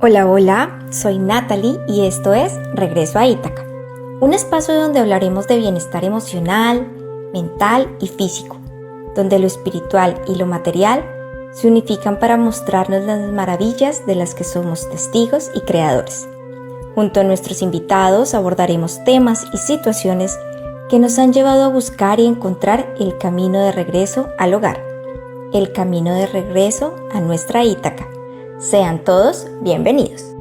Hola, hola, soy Natalie y esto es Regreso a Ítaca, un espacio donde hablaremos de bienestar emocional, mental y físico, donde lo espiritual y lo material se unifican para mostrarnos las maravillas de las que somos testigos y creadores. Junto a nuestros invitados abordaremos temas y situaciones que nos han llevado a buscar y encontrar el camino de regreso al hogar, el camino de regreso a nuestra Ítaca. Sean todos bienvenidos.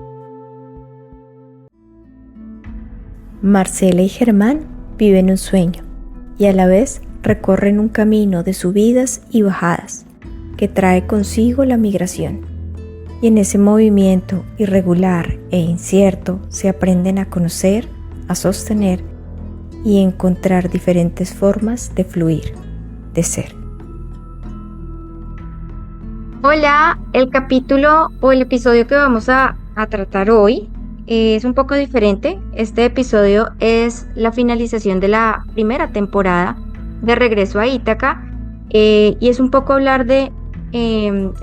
Marcela y Germán viven un sueño y a la vez recorren un camino de subidas y bajadas que trae consigo la migración. Y en ese movimiento irregular e incierto se aprenden a conocer, a sostener y encontrar diferentes formas de fluir, de ser. Hola, el capítulo o el episodio que vamos a tratar hoy es un poco diferente. Este episodio es la finalización de la primera temporada de Regreso a Ítaca y es un poco hablar de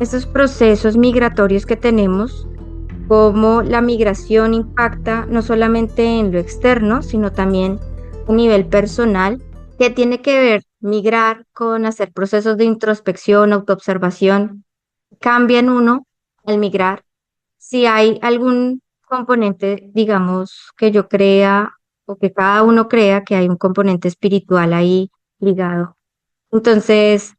estos procesos migratorios que tenemos, cómo la migración impacta no solamente en lo externo, sino también a nivel personal, que tiene que ver migrar con hacer procesos de introspección, autoobservación. Cambia en uno al migrar. Si hay algún componente, digamos, que yo crea o que cada uno crea que hay un componente espiritual ahí ligado. Entonces,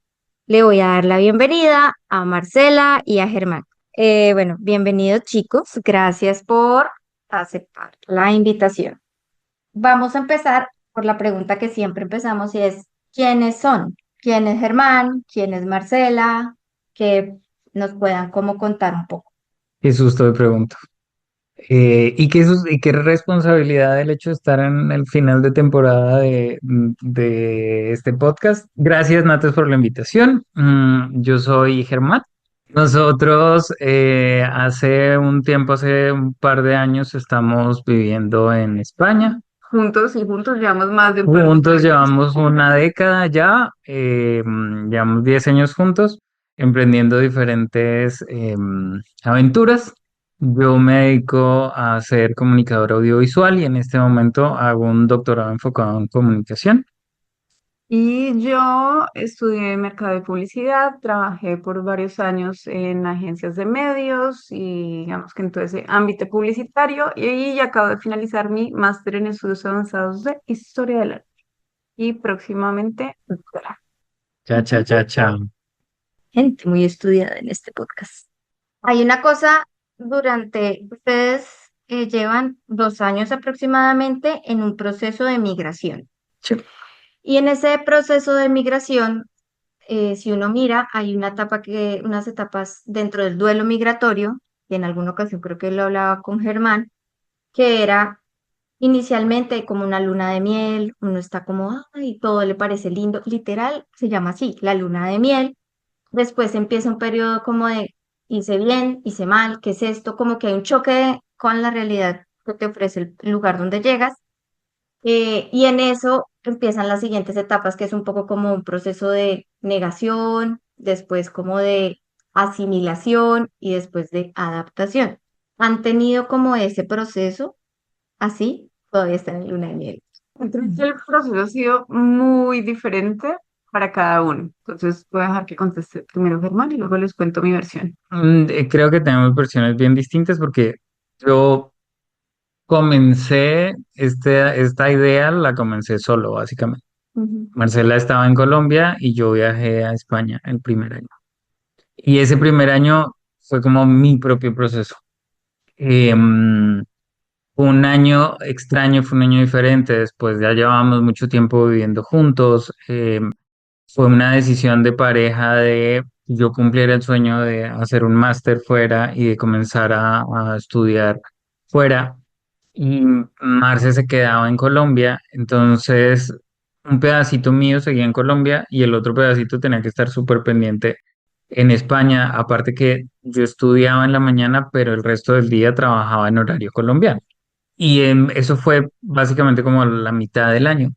le voy a dar la bienvenida a Marcela y a Germán. Bueno, bienvenidos chicos. Gracias por aceptar la invitación. Vamos a empezar por la pregunta que siempre empezamos y es, ¿quiénes son? ¿Quién es Germán? ¿Quién es Marcela? Que nos puedan como contar un poco. Qué susto de pregunta. ¿Y qué responsabilidad el hecho de estar en el final de temporada de este podcast? Gracias, Nates, por la invitación. Yo soy Germán. Nosotros hace un par de años, estamos viviendo en España. Juntos llevamos más de un par de Juntos años. Llevamos una década ya, llevamos 10 años juntos, emprendiendo diferentes aventuras. Yo me dedico a ser comunicador audiovisual y en este momento hago un doctorado enfocado en comunicación. Y yo estudié mercado de publicidad, trabajé por varios años en agencias de medios y digamos que en todo ese ámbito publicitario y acabo de finalizar mi máster en estudios avanzados de historia del arte y próximamente doctora. Cha, cha, cha, cha. Gente muy estudiada en este podcast. Hay una cosa, durante, ustedes llevan 2 años aproximadamente en un proceso de migración. Sí. Y en ese proceso de migración, si uno mira, hay unas etapas dentro del duelo migratorio, y en alguna ocasión creo que lo hablaba con Germán, que era inicialmente como una luna de miel, uno está como, ay, todo le parece lindo, literal, se llama así, la luna de miel. Después empieza un periodo como de hice bien, hice mal, ¿qué es esto? Como que hay un choque con la realidad que te ofrece el lugar donde llegas. Y en eso empiezan las siguientes etapas, que es un poco como un proceso de negación, después como de asimilación y después de adaptación. ¿Han tenido como ese proceso así? Todavía están en luna de miel. Entonces el proceso ha sido muy diferente para cada uno. Entonces voy a dejar que conteste primero Germán y luego les cuento mi versión. Creo que tenemos versiones bien distintas porque yo comencé esta idea, la comencé solo, básicamente. Ujú. Marcela estaba en Colombia y yo viajé a España el primer año. Y ese primer año fue como mi propio proceso. Fue un año extraño, fue un año diferente. Después ya llevábamos mucho tiempo viviendo juntos. Fue una decisión de pareja de yo cumplir el sueño de hacer un máster fuera y de comenzar a estudiar fuera. Y Marce se quedaba en Colombia, entonces un pedacito mío seguía en Colombia y el otro pedacito tenía que estar súper pendiente en España, aparte que yo estudiaba en la mañana, pero el resto del día trabajaba en horario colombiano. Y eso fue básicamente como la mitad del año.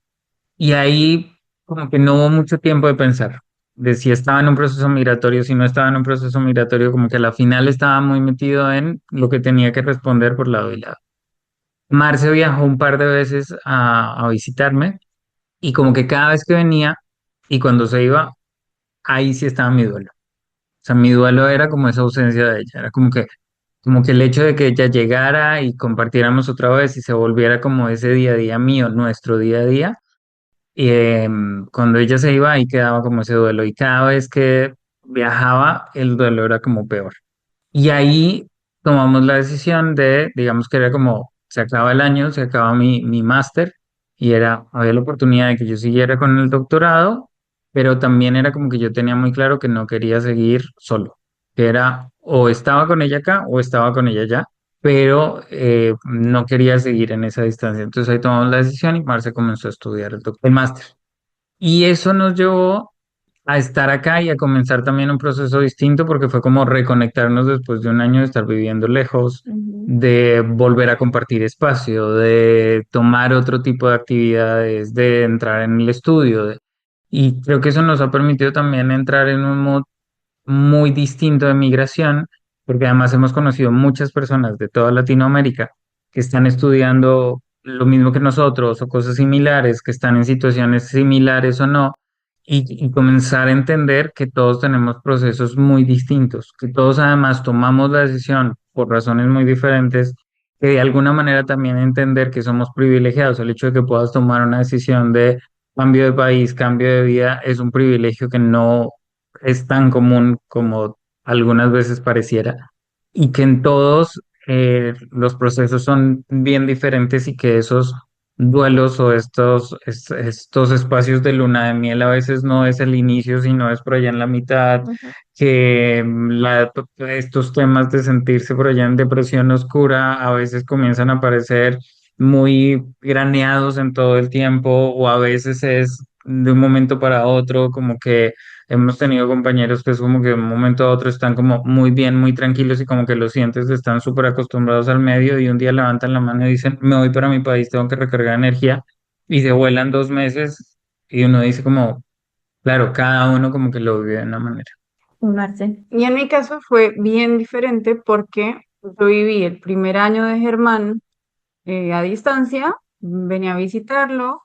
Y ahí como que no hubo mucho tiempo de pensar. de si estaba en un proceso migratorio, si no estaba en un proceso migratorio, como que a la final estaba muy metido en lo que tenía que responder por lado y lado. Marce viajó un par de veces a visitarme y como que cada vez que venía y cuando se iba, ahí sí estaba mi duelo. O sea, mi duelo era como esa ausencia de ella, era como que el hecho de que ella llegara y compartiéramos otra vez y se volviera como ese día a día mío, nuestro día a día, y cuando ella se iba ahí quedaba como ese duelo y cada vez que viajaba el duelo era como peor. Y ahí tomamos la decisión de, digamos que era como, se acaba el año, se acaba mi máster y había la oportunidad de que yo siguiera con el doctorado, pero también era como que yo tenía muy claro que no quería seguir solo, que era o estaba con ella acá o estaba con ella allá, pero no quería seguir en esa distancia. Entonces ahí tomamos la decisión y Marce comenzó a estudiar el máster. Y eso nos llevó a estar acá y a comenzar también un proceso distinto porque fue como reconectarnos después de un año de estar viviendo lejos, Ujú. de volver a compartir espacio, de tomar otro tipo de actividades, de entrar en el estudio. Y creo que eso nos ha permitido también entrar en un mood muy distinto de migración, porque además hemos conocido muchas personas de toda Latinoamérica que están estudiando lo mismo que nosotros o cosas similares, que están en situaciones similares o no, y comenzar a entender que todos tenemos procesos muy distintos, que todos además tomamos la decisión por razones muy diferentes, que de alguna manera también entender que somos privilegiados. El hecho de que puedas tomar una decisión de cambio de país, cambio de vida, es un privilegio que no es tan común como algunas veces pareciera, y que en todos los procesos son bien diferentes y que esos duelos o estos espacios de luna de miel a veces no es el inicio, sino es por allá en la mitad, Ujú. que estos temas de sentirse por allá en depresión oscura a veces comienzan a aparecer muy graneados en todo el tiempo o a veces es de un momento para otro, como que hemos tenido compañeros que es como que de un momento a otro están como muy bien, muy tranquilos y como que lo sientes, están súper acostumbrados al medio y un día levantan la mano y dicen, me voy para mi país, tengo que recargar energía y se vuelan 2 meses y uno dice como, claro, cada uno como que lo vive de una manera. Marce. Y en mi caso fue bien diferente porque yo viví el primer año de Germán a distancia, venía a visitarlo,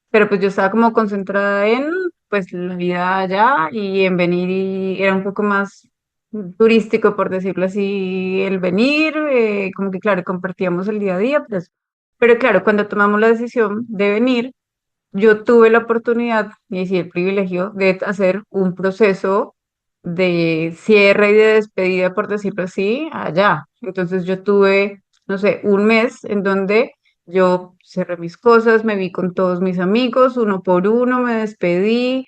pero pues yo estaba como concentrada en pues la vida allá y en venir y era un poco más turístico, por decirlo así, el venir, como que claro, compartíamos el día a día, pues, pero claro, cuando tomamos la decisión de venir, yo tuve la oportunidad y sí, el privilegio de hacer un proceso de cierre y de despedida, por decirlo así, allá. Entonces yo tuve, no sé, un mes en donde yo cerré mis cosas, me vi con todos mis amigos, uno por uno, me despedí,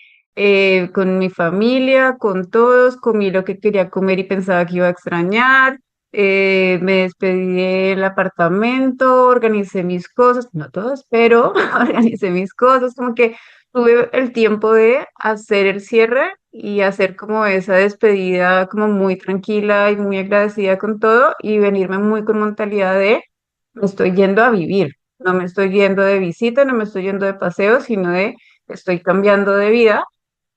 con mi familia, con todos, comí lo que quería comer y pensaba que iba a extrañar. Me despedí del apartamento, organicé mis cosas, no todas, pero organicé mis cosas, como que tuve el tiempo de hacer el cierre y hacer como esa despedida como muy tranquila y muy agradecida con todo y venirme muy con mentalidad de me estoy yendo a vivir, no me estoy yendo de visita, no me estoy yendo de paseo, sino de estoy cambiando de vida,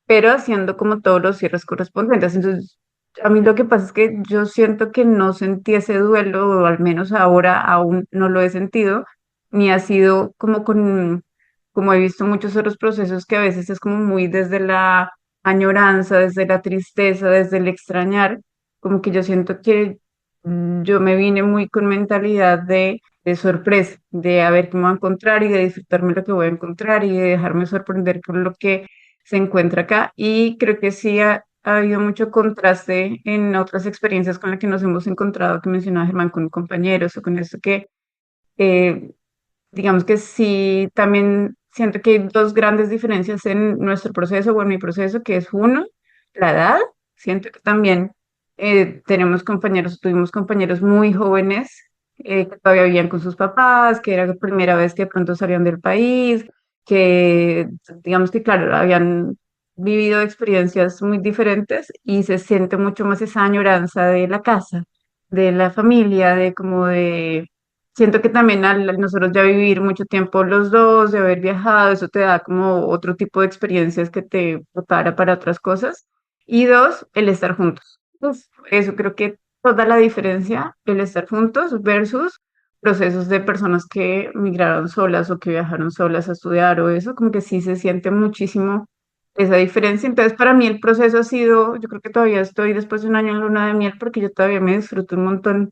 pero haciendo como todos los cierres correspondientes. Entonces, a mí lo que pasa es que yo siento que no sentí ese duelo, o al menos ahora aún no lo he sentido, ni ha sido como como he visto muchos otros procesos que a veces es como muy desde la añoranza, desde la tristeza, desde el extrañar, como que yo siento que yo me vine muy con mentalidad de sorpresa, de a ver qué me voy a encontrar y de disfrutarme lo que voy a encontrar y de dejarme sorprender por lo que se encuentra acá. Y creo que sí ha habido mucho contraste en otras experiencias con las que nos hemos encontrado, que mencionaba Germán, con compañeros o con esto que eh, digamos que sí, también siento que hay dos grandes diferencias en nuestro proceso o en mi proceso, que es uno, la edad. Siento que también tuvimos compañeros muy jóvenes que todavía vivían con sus papás, que era la primera vez que de pronto salían del país, que digamos que claro, habían vivido experiencias muy diferentes y se siente mucho más esa añoranza de la casa, de la familia, de como de siento que también al nosotros ya vivir mucho tiempo los dos, de haber viajado, eso te da como otro tipo de experiencias que te prepara para otras cosas. Y dos, el estar juntos. Uf, eso creo que toda la diferencia, el estar juntos versus procesos de personas que migraron solas o que viajaron solas a estudiar o eso, como que sí se siente muchísimo esa diferencia. Entonces, para mí el proceso ha sido, yo creo que todavía estoy después de un año en luna de miel porque yo todavía me disfruto un montón,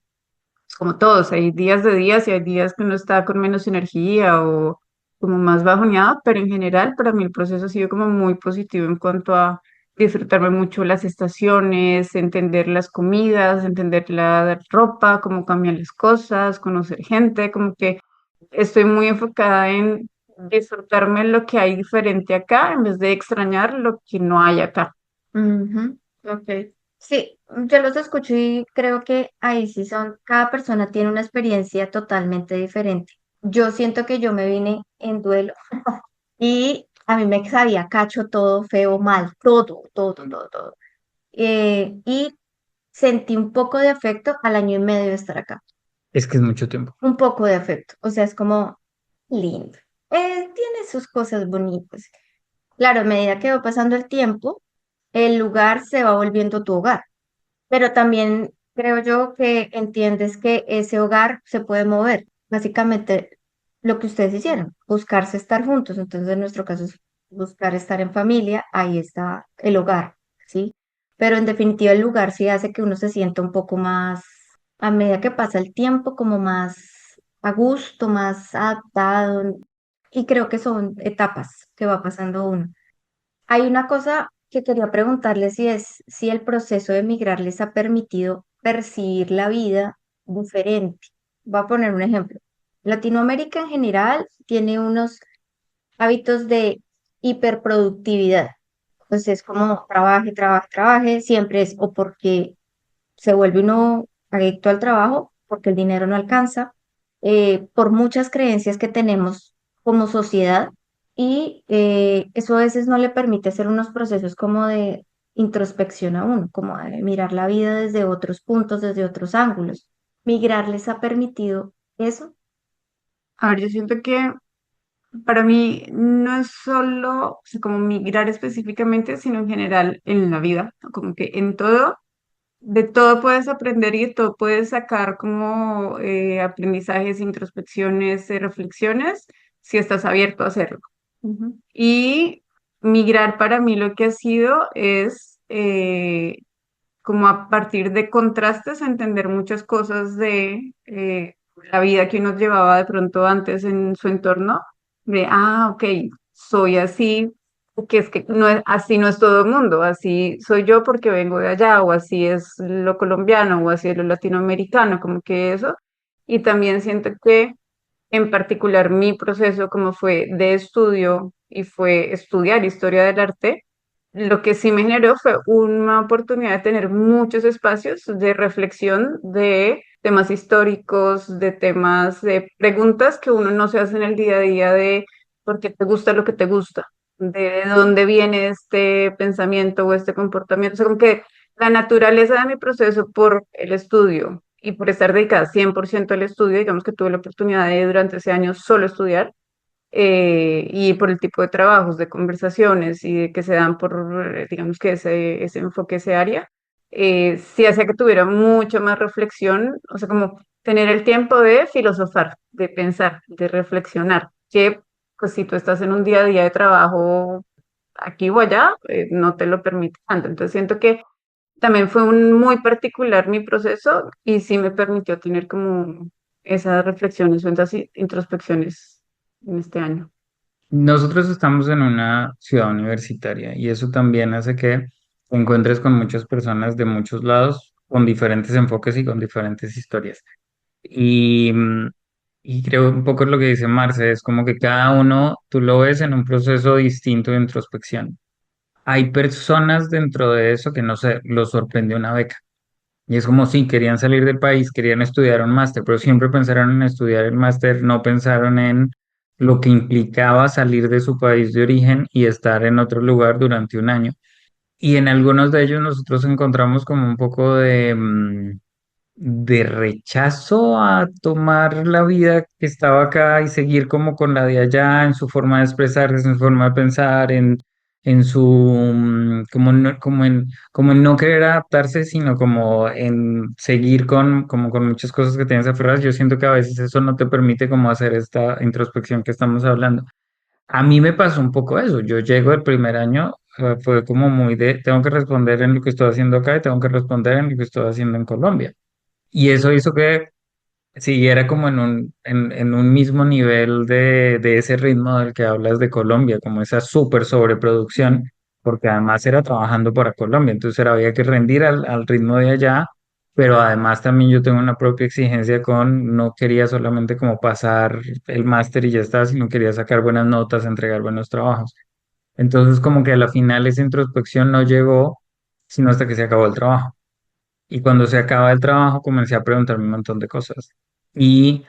como todos, hay días de días y hay días que uno está con menos energía o como más bajoneado, pero en general para mí el proceso ha sido como muy positivo en cuanto a disfrutarme mucho las estaciones, entender las comidas, entender la ropa, cómo cambian las cosas, conocer gente, como que estoy muy enfocada en disfrutarme lo que hay diferente acá en vez de extrañar lo que no hay acá. Ujú, ok. Sí, yo los escucho y creo que ahí sí son, cada persona tiene una experiencia totalmente diferente. Yo siento que yo me vine en duelo y a mí me sabía cacho todo feo, mal, todo, todo, todo, todo. Y sentí un poco de afecto al año y medio de estar acá. Es que es mucho tiempo. Un poco de afecto, o sea, es como lindo. Tiene sus cosas bonitas. Claro, a medida que va pasando el tiempo, el lugar se va volviendo tu hogar, pero también creo yo que entiendes que ese hogar se puede mover. Básicamente lo que ustedes hicieron, buscarse estar juntos. Entonces, en nuestro caso es buscar estar en familia, ahí está el hogar, ¿sí? Pero en definitiva el lugar sí hace que uno se sienta un poco más, a medida que pasa el tiempo, como más a gusto, más adaptado. Y creo que son etapas que va pasando uno. Hay una cosa que quería preguntarles y es si el proceso de emigrar les ha permitido percibir la vida diferente. Voy a poner un ejemplo. Latinoamérica en general tiene unos hábitos de hiperproductividad. Entonces, como trabaje, trabaje, trabaje, siempre es o porque se vuelve uno adicto al trabajo, porque el dinero no alcanza, por muchas creencias que tenemos como sociedad y eso a veces no le permite hacer unos procesos como de introspección a uno, como de mirar la vida desde otros puntos, desde otros ángulos. ¿Migrar les ha permitido eso? A ver, yo siento que para mí no es solo, o sea, como migrar específicamente, sino en general en la vida, ¿no? Como que en todo, de todo puedes aprender y de todo puedes sacar como aprendizajes, introspecciones, reflexiones, si estás abierto a hacerlo. Ujú. Y migrar para mí lo que ha sido es como a partir de contrastes entender muchas cosas de la vida que uno llevaba de pronto antes en su entorno, de, ok, soy así, que es que no es, así no es todo el mundo, así soy yo porque vengo de allá, o así es lo colombiano, o así es lo latinoamericano, como que eso. Y también siento que en particular mi proceso como fue de estudio y fue estudiar historia del arte, lo que sí me generó fue una oportunidad de tener muchos espacios de reflexión de temas históricos, de temas, de preguntas que uno no se hace en el día a día de por qué te gusta lo que te gusta, de dónde viene este pensamiento o este comportamiento. O sea, como que la naturaleza de mi proceso por el estudio y por estar dedicada 100% al estudio, digamos que tuve la oportunidad de durante ese año solo estudiar, y por el tipo de trabajos, de conversaciones y de que se dan por, digamos que ese enfoque, ese área, sí hacía que tuviera mucha más reflexión, o sea, como tener el tiempo de filosofar, de pensar, de reflexionar, que pues si tú estás en un día a día de trabajo aquí o allá, no te lo permite tanto. Entonces siento que también fue un muy particular mi proceso y sí me permitió tener como esas reflexiones o esas introspecciones en este año. Nosotros estamos en una ciudad universitaria y eso también hace que te encuentres con muchas personas de muchos lados, con diferentes enfoques y con diferentes historias. Y, y creo un poco lo que dice Marce, es como que cada uno tú lo ves en un proceso distinto de introspección. Hay personas dentro de eso que no sé, los sorprende una beca. Y es como si querían salir del país, querían estudiar un máster, pero siempre pensaron en estudiar el máster, no pensaron en lo que implicaba salir de su país de origen y estar en otro lugar durante un año. Y en algunos de ellos nosotros encontramos como un poco de, de rechazo a tomar la vida que estaba acá y seguir como con la de allá, en su forma de expresarse, en su forma de pensar, en su, como en no querer adaptarse, sino como en seguir con, como con muchas cosas que tienes aferradas. Yo siento que a veces eso no te permite como hacer esta introspección que estamos hablando. A mí me pasó un poco eso. Yo llego el primer año, fue como muy de, tengo que responder en lo que estoy haciendo acá y tengo que responder en lo que estoy haciendo en Colombia. Y eso hizo que siguiera como en un mismo nivel de ese ritmo del que hablas de Colombia, como esa súper sobreproducción, porque además era trabajando para Colombia, entonces había que rendir al ritmo de allá, pero además también yo tengo una propia exigencia con, no quería solamente como pasar el máster y ya está, sino quería sacar buenas notas, entregar buenos trabajos. Entonces como que a la final esa introspección no llegó, sino hasta que se acabó el trabajo. Y cuando se acaba el trabajo comencé a preguntarme un montón de cosas. Y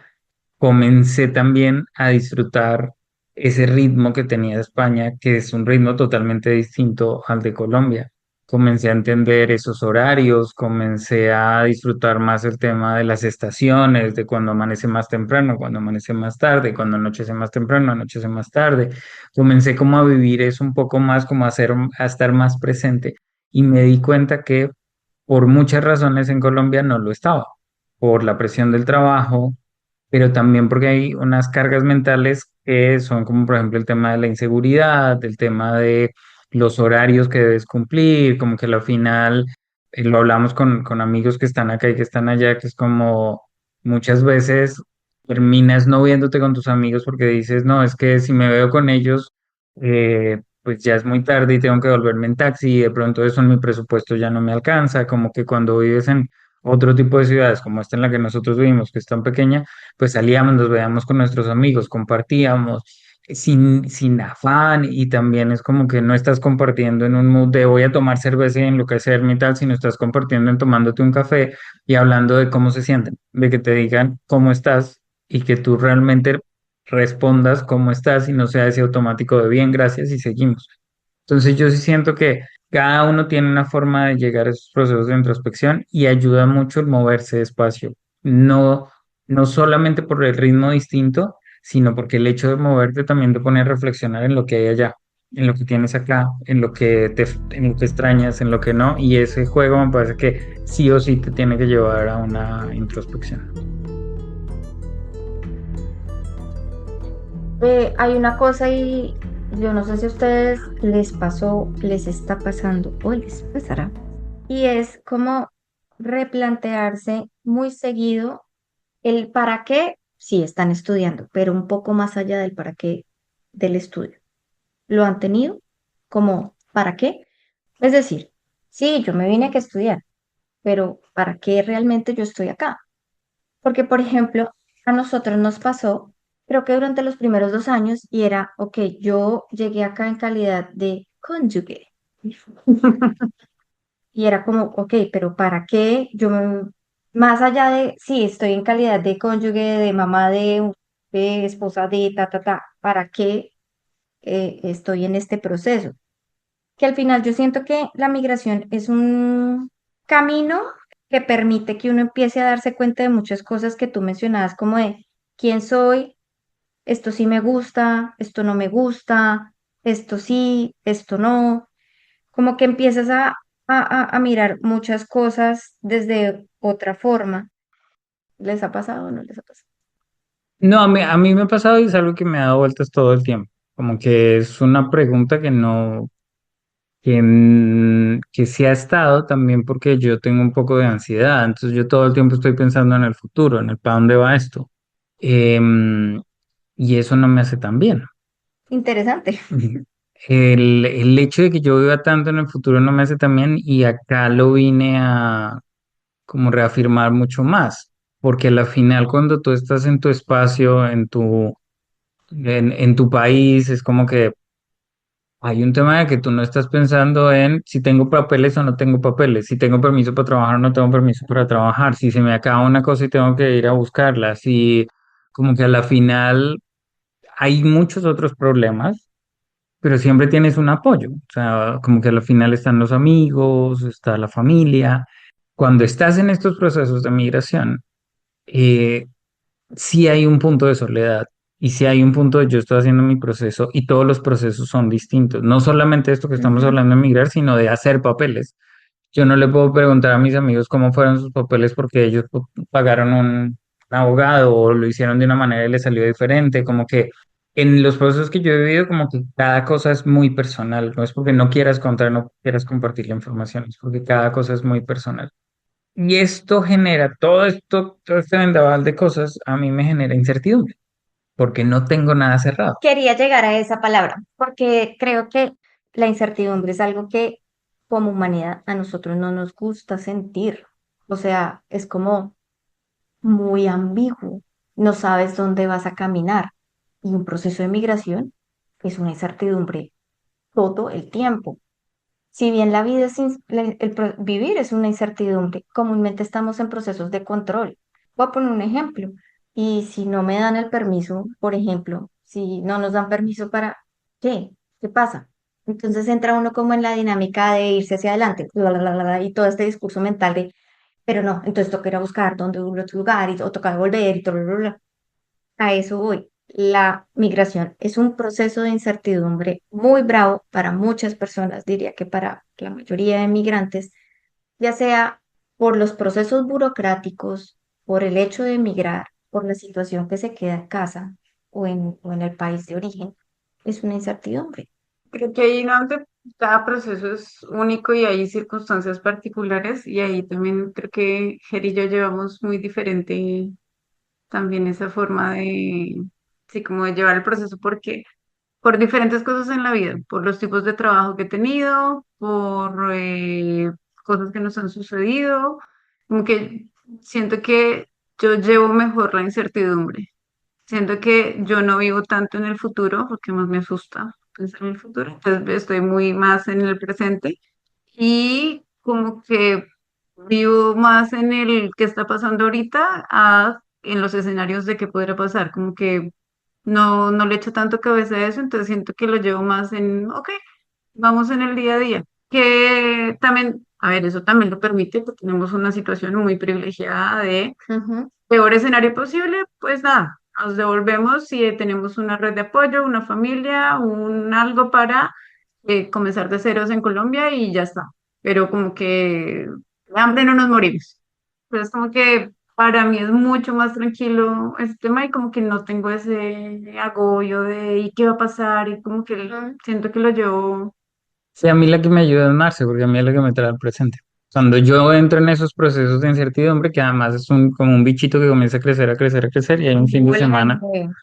comencé también a disfrutar ese ritmo que tenía España, que es un ritmo totalmente distinto al de Colombia. Comencé a entender esos horarios, comencé a disfrutar más el tema de las estaciones, de cuando amanece más temprano, cuando amanece más tarde, cuando anochece más temprano, anochece más tarde. Comencé como a vivir eso un poco más, como a estar más presente. Y me di cuenta que por muchas razones en Colombia no lo estaba, por la presión del trabajo, pero también porque hay unas cargas mentales que son como por ejemplo el tema de la inseguridad, el tema de los horarios que debes cumplir, como que al final lo hablamos con amigos que están acá y que están allá, que es como muchas veces terminas no viéndote con tus amigos porque dices, no, es que si me veo con ellos, pues ya es muy tarde y tengo que volverme en taxi y de pronto eso en mi presupuesto ya no me alcanza, como que cuando vives en otro tipo de ciudades como esta en la que nosotros vivimos, que es tan pequeña, pues salíamos, nos veíamos con nuestros amigos, compartíamos sin afán y también es como que no estás compartiendo en un mood de voy a tomar cerveza y enloquecerme y tal, sino estás compartiendo en tomándote un café y hablando de cómo se sienten, de que te digan cómo estás y que tú realmente respondas cómo estás y no sea ese automático de bien, gracias y seguimos. Entonces yo sí siento que cada uno tiene una forma de llegar a esos procesos de introspección y ayuda mucho el moverse despacio. No, no solamente por el ritmo distinto, sino porque el hecho de moverte también te pone a reflexionar en lo que hay allá, en lo que tienes acá, en lo que extrañas, en lo que no. Y ese juego me parece que sí o sí te tiene que llevar a una introspección. Hay una cosa y yo no sé si a ustedes les pasó, les está pasando o les pasará. Y es como replantearse muy seguido el para qué, sí están estudiando, pero un poco más allá del para qué del estudio. ¿Lo han tenido? Como, ¿para qué? Es decir, sí, yo me vine aquí a estudiar, pero ¿para qué realmente yo estoy acá? Porque, por ejemplo, a nosotros nos pasó, creo que durante los primeros 2 años, y era, ok, yo llegué acá en calidad de cónyuge. Y era como, ok, pero ¿para qué? Más allá de, sí, estoy en calidad de cónyuge, de mamá de esposa de ¿para qué estoy en este proceso? Que al final yo siento que la migración es un camino que permite que uno empiece a darse cuenta de muchas cosas que tú mencionabas, como de quién soy, esto sí me gusta, esto no me gusta, esto sí, esto no, como que empiezas a mirar muchas cosas desde otra forma. ¿Les ha pasado o no les ha pasado? No, a mí me ha pasado y es algo que me ha dado vueltas todo el tiempo. Como que es una pregunta que no, que sí ha estado también porque yo tengo un poco de ansiedad, entonces yo todo el tiempo estoy pensando en el futuro, en el para dónde va esto. Em, y eso no me hace tan bien. Interesante. Ujú. El hecho de que yo viva tanto en el futuro no me hace tan bien y acá lo vine a como reafirmar mucho más, porque al final cuando tú estás en tu espacio, en tu país, es como que hay un tema de que tú no estás pensando en si tengo papeles o no tengo papeles, si tengo permiso para trabajar o no tengo permiso para trabajar, si se me acaba una cosa y tengo que ir a buscarla, si como que a la final hay muchos otros problemas, pero siempre tienes un apoyo, o sea, como que a la final están los amigos, está la familia, cuando estás en estos procesos de migración, eh, sí hay un punto de soledad y sí hay un punto de yo estoy haciendo mi proceso y todos los procesos son distintos. No solamente esto que estamos Ujú. hablando de migrar, sino de hacer papeles. Yo no le puedo preguntar a mis amigos cómo fueron sus papeles porque ellos pagaron un abogado o lo hicieron de una manera y les salió diferente. Como que en los procesos que yo he vivido, como que cada cosa es muy personal. No es porque no quieras contar, no quieras compartir la información, es porque cada cosa es muy personal. Y esto genera, todo este vendaval de cosas, a mí me genera incertidumbre, porque no tengo nada cerrado. Quería llegar a esa palabra, porque creo que la incertidumbre es algo que como humanidad a nosotros no nos gusta sentir. O sea, es como muy ambiguo. No sabes dónde vas a caminar. Y un proceso de migración es una incertidumbre todo el tiempo. Si bien la vida vivir es una incertidumbre, comúnmente estamos en procesos de control. Voy a poner un ejemplo. Y si no me dan el permiso, por ejemplo, si no nos dan permiso para, ¿qué? ¿Qué pasa? Entonces entra uno como en la dinámica de irse hacia adelante, y todo este discurso mental de, pero no, entonces toca ir a buscar dónde otro lugar, o toca volver, y todo, a eso voy. La migración es un proceso de incertidumbre muy bravo para muchas personas, diría que para la mayoría de migrantes, ya sea por los procesos burocráticos, por el hecho de emigrar, por la situación que se queda en casa o en el país de origen, es una incertidumbre. Creo que ahí donde cada proceso es único y hay circunstancias particulares y ahí también creo que Ger y yo llevamos muy diferente también esa forma de, sí, como de llevar el proceso porque por diferentes cosas en la vida, por los tipos de trabajo que he tenido, por cosas que nos han sucedido, como que siento que yo llevo mejor la incertidumbre. Siento que yo no vivo tanto en el futuro porque más me asusta pensar en el futuro. Entonces estoy muy más en el presente y como que vivo más en el que está pasando ahorita en los escenarios de qué podría pasar. Como que no le echo tanto cabeza a eso, entonces siento que lo llevo más en, ok, vamos en el día a día. Que también, a ver, eso también lo permite, porque tenemos una situación muy privilegiada de Ujú. peor escenario posible, pues nada, nos devolvemos y tenemos una red de apoyo, una familia, un algo para comenzar de ceros en Colombia y ya está. Pero como que de hambre no nos morimos. Entonces como que para mí es mucho más tranquilo este tema y como que no tengo ese agobio de ¿y qué va a pasar? Y como que siento que lo llevo. Sí, a mí la que me ayuda es Marce, porque a mí es la que me trae al presente. Cuando yo entro en esos procesos de incertidumbre, que además es como un bichito que comienza a crecer, a crecer, a crecer, y hay un fin de semana Igualmente.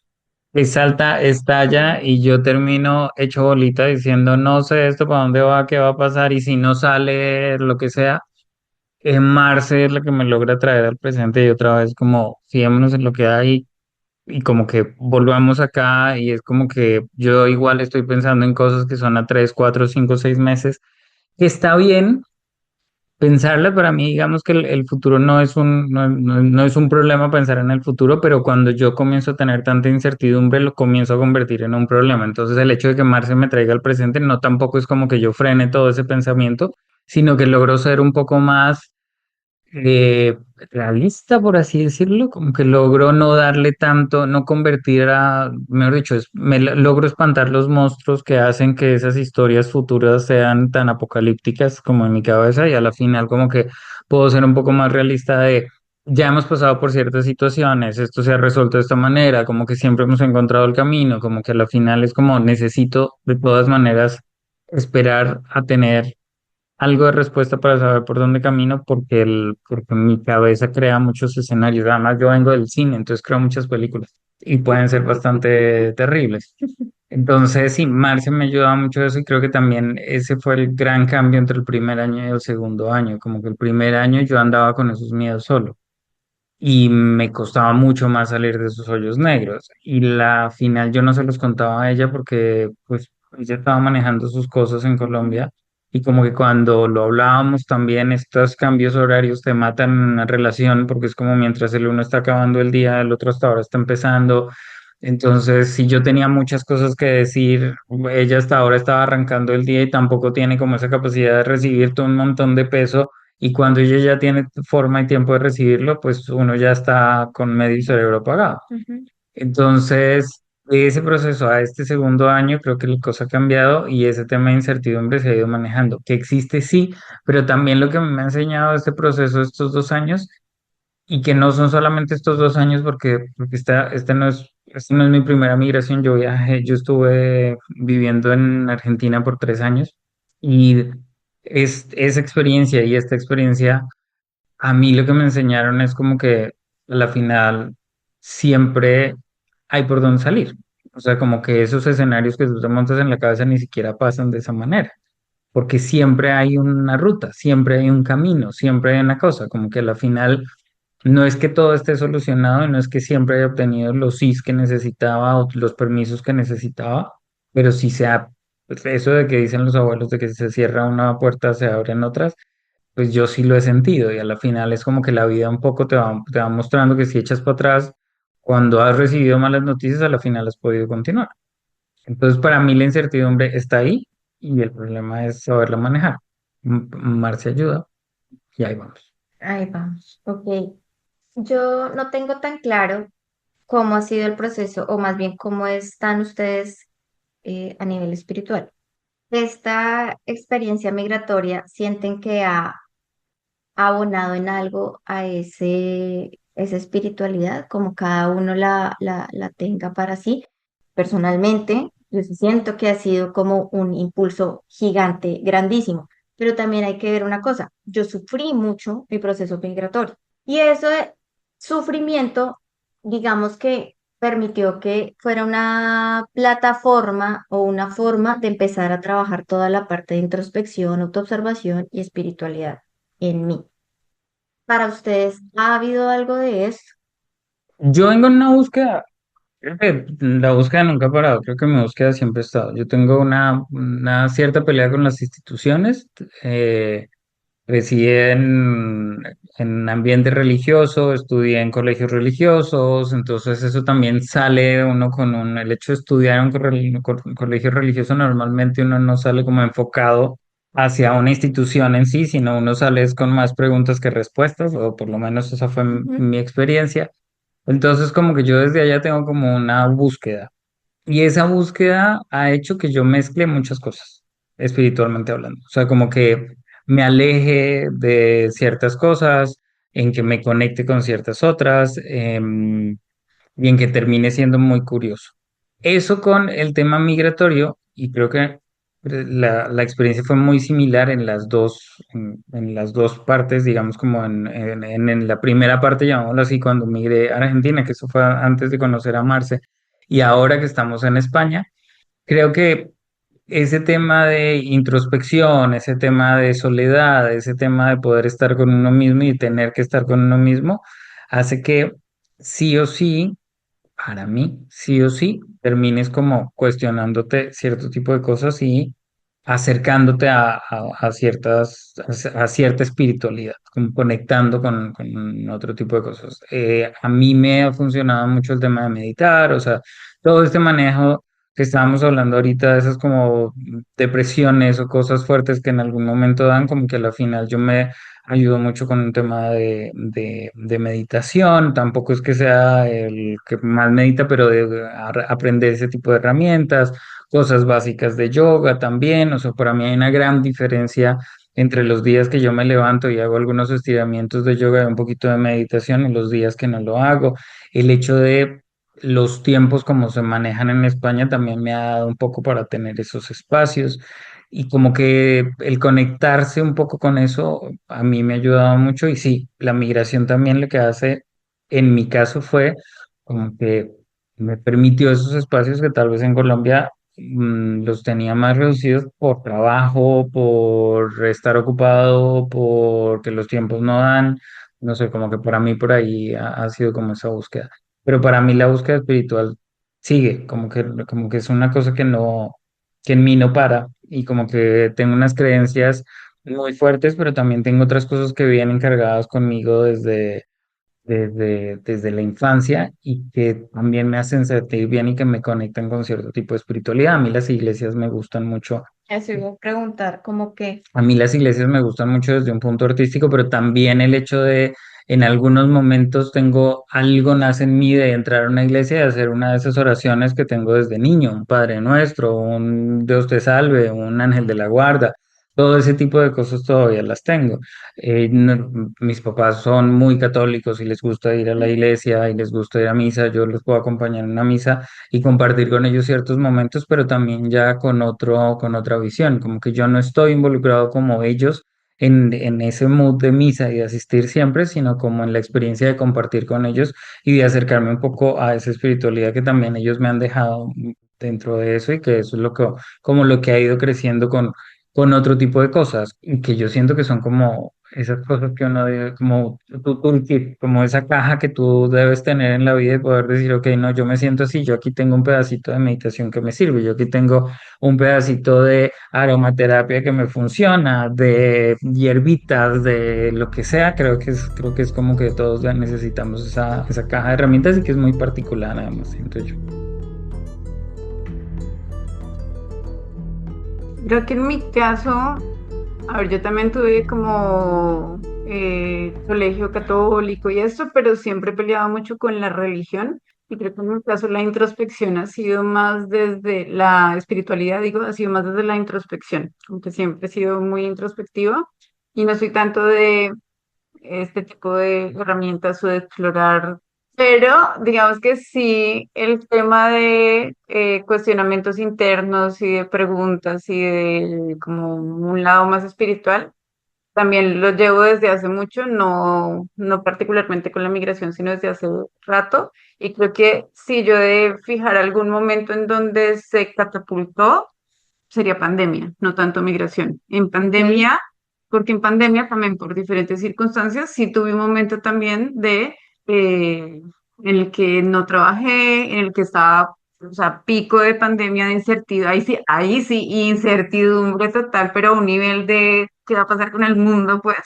que salta, estalla, y yo termino hecho bolita diciendo, no sé esto, para dónde va, qué va a pasar, y si no sale lo que sea, Marce es la que me logra traer al presente y otra vez como, fiémonos en lo que hay, y como que volvamos acá, y es como que yo igual estoy pensando en cosas que son a 3, 4, 5, 6 meses que está bien pensarla. Para mí, digamos que el futuro no es un problema pensar en el futuro, pero cuando yo comienzo a tener tanta incertidumbre, lo comienzo a convertir en un problema. Entonces, el hecho de que Marce me traiga al presente no tampoco es como que yo frene todo ese pensamiento, sino que logro ser un poco más realista, por así decirlo, como que logro no darle tanto, no convertir a, mejor dicho, logro espantar los monstruos que hacen que esas historias futuras sean tan apocalípticas como en mi cabeza y a la final como que puedo ser un poco más realista de, ya hemos pasado por ciertas situaciones, esto se ha resuelto de esta manera, como que siempre hemos encontrado el camino, como que a la final es como necesito de todas maneras esperar a tener algo de respuesta para saber por dónde camino, porque mi cabeza crea muchos escenarios. Además, yo vengo del cine, entonces creo muchas películas y pueden ser bastante terribles. Entonces, sí, Marce me ayudaba mucho eso y creo que también ese fue el gran cambio entre el primer año y el segundo año. Como que el primer año yo andaba con esos miedos solo y me costaba mucho más salir de esos hoyos negros. Y la final yo no se los contaba a ella porque pues ella estaba manejando sus cosas en Colombia y como que cuando lo hablábamos también estos cambios horarios te matan en una relación porque es como mientras el uno está acabando el día, el otro hasta ahora está empezando. Entonces, si yo tenía muchas cosas que decir, ella hasta ahora estaba arrancando el día y tampoco tiene como esa capacidad de recibir todo un montón de peso y cuando ella ya tiene forma y tiempo de recibirlo, pues uno ya está con medio cerebro apagado. Ujú. Entonces, de ese proceso a este segundo año, creo que la cosa ha cambiado y ese tema de incertidumbre se ha ido manejando, que existe sí, pero también lo que me ha enseñado este proceso estos 2 años y que no son solamente estos 2 años, porque esta no es mi primera migración. Yo estuve viviendo en Argentina por 3 años y esa experiencia y esta experiencia, a mí lo que me enseñaron es como que a la final siempre hay por dónde salir. O sea, como que esos escenarios que tú te montas en la cabeza ni siquiera pasan de esa manera, porque siempre hay una ruta, siempre hay un camino, siempre hay una cosa, como que a la final no es que todo esté solucionado y no es que siempre haya obtenido los sís que necesitaba o los permisos que necesitaba, pero sí pues eso de que dicen los abuelos de que si se cierra una puerta se abren otras, pues yo sí lo he sentido y a la final es como que la vida un poco te va mostrando que si echas para atrás, cuando has recibido malas noticias, a la final has podido continuar. Entonces, para mí la incertidumbre está ahí y el problema es saberla manejar. Marce ayuda y ahí vamos. Ahí vamos. Ok. Yo no tengo tan claro cómo ha sido el proceso, o más bien cómo están ustedes a nivel espiritual. ¿Esta experiencia migratoria sienten que ha abonado en algo a esa espiritualidad, como cada uno la tenga para sí? Personalmente, yo sí siento que ha sido como un impulso gigante, grandísimo, pero también hay que ver una cosa, yo sufrí mucho mi proceso migratorio y eso de sufrimiento, digamos que permitió que fuera una plataforma o una forma de empezar a trabajar toda la parte de introspección, autoobservación y espiritualidad en mí. ¿Para ustedes ha habido algo de eso? Yo vengo en una búsqueda, creo que la búsqueda nunca ha parado, creo que mi búsqueda siempre ha estado. Yo tengo una cierta pelea con las instituciones. Crecí en ambiente religioso, estudié en colegios religiosos, entonces eso también sale uno el hecho de estudiar en colegio religioso, normalmente uno no sale como enfocado hacia una institución en sí, sino uno sale es con más preguntas que respuestas, o por lo menos esa fue Ujú. mi experiencia. Entonces como que yo desde allá tengo como una búsqueda. Y esa búsqueda ha hecho que yo mezcle muchas cosas, espiritualmente hablando. O sea, como que me aleje de ciertas cosas, en que me conecte con ciertas otras, y en que termine siendo muy curioso. Eso con el tema migratorio, y creo que la experiencia fue muy similar en las dos partes, digamos, como en la primera parte, llamémoslo así, cuando migré a Argentina, que eso fue antes de conocer a Marce, y ahora que estamos en España, creo que ese tema de introspección, ese tema de soledad, ese tema de poder estar con uno mismo y tener que estar con uno mismo, hace que sí o sí, para mí, sí o sí, termines como cuestionándote cierto tipo de cosas y acercándote a cierta espiritualidad, como conectando con otro tipo de cosas. A mí me ha funcionado mucho el tema de meditar, o sea, todo este manejo que estábamos hablando ahorita, de esas como depresiones o cosas fuertes que en algún momento dan, como que a la final yo me ayudo mucho con un tema de meditación. Tampoco es que sea el que más medita, pero de aprender ese tipo de herramientas, cosas básicas de yoga también. O sea, para mí hay una gran diferencia entre los días que yo me levanto y hago algunos estiramientos de yoga y un poquito de meditación y los días que no lo hago. El hecho de los tiempos como se manejan en España también me ha dado un poco para tener esos espacios. Y como que el conectarse un poco con eso a mí me ha ayudado mucho. Y sí, la migración también lo que hace, en mi caso, fue como que me permitió esos espacios que tal vez en Colombia los tenía más reducidos por trabajo, por estar ocupado, porque los tiempos no dan. No sé, como que para mí por ahí ha sido como esa búsqueda. Pero para mí la búsqueda espiritual sigue, como que es una cosa que en mí no para, y como que tengo unas creencias muy fuertes, pero también tengo otras cosas que vienen cargadas conmigo desde la infancia y que también me hacen sentir bien y que me conectan con cierto tipo de espiritualidad. A mí las iglesias me gustan mucho. Eso iba a preguntar, como que, A mí las iglesias me gustan mucho desde un punto artístico, pero también el hecho de, en algunos momentos tengo algo nace en mí de entrar a una iglesia y hacer una de esas oraciones que tengo desde niño, un Padre Nuestro, un Dios te salve, un Ángel de la Guarda, todo ese tipo de cosas todavía las tengo. Mis papás son muy católicos y les gusta ir a la iglesia y les gusta ir a misa, yo los puedo acompañar en una misa y compartir con ellos ciertos momentos, pero también ya con otra visión, como que yo no estoy involucrado como ellos en ese mood de misa y de asistir siempre, sino como en la experiencia de compartir con ellos y de acercarme un poco a esa espiritualidad que también ellos me han dejado dentro de eso y que eso es lo que, como lo que ha ido creciendo con otro tipo de cosas, y que yo siento que son como esas cosas que uno debe, como tu toolkit, como esa caja que tú debes tener en la vida y poder decir, ok, no, yo me siento así, yo aquí tengo un pedacito de meditación que me sirve, yo aquí tengo un pedacito de aromaterapia que me funciona, de hierbitas, de lo que sea, creo que es como que todos ya necesitamos esa caja de herramientas y que es muy particular, además, siento yo. Creo que en mi caso, a ver, yo también tuve como colegio católico y esto, pero siempre he peleado mucho con la religión. Y creo que en mi caso la introspección ha sido más desde la espiritualidad, digo, ha sido más desde la introspección, aunque siempre he sido muy introspectiva y no soy tanto de este tipo de herramientas o de explorar, pero digamos que sí, el tema de cuestionamientos internos y de preguntas y de como un lado más espiritual, también lo llevo desde hace mucho, no particularmente con la migración, sino desde hace rato. Y creo que si yo de fijar algún momento en donde se catapultó, sería pandemia, no tanto migración. En ok, pandemia, porque en pandemia también por diferentes circunstancias, sí tuve un momento también de en el que no trabajé, en el que estaba, o sea, pico de pandemia de incertidumbre, ahí sí, incertidumbre total, pero a un nivel de qué va a pasar con el mundo, pues.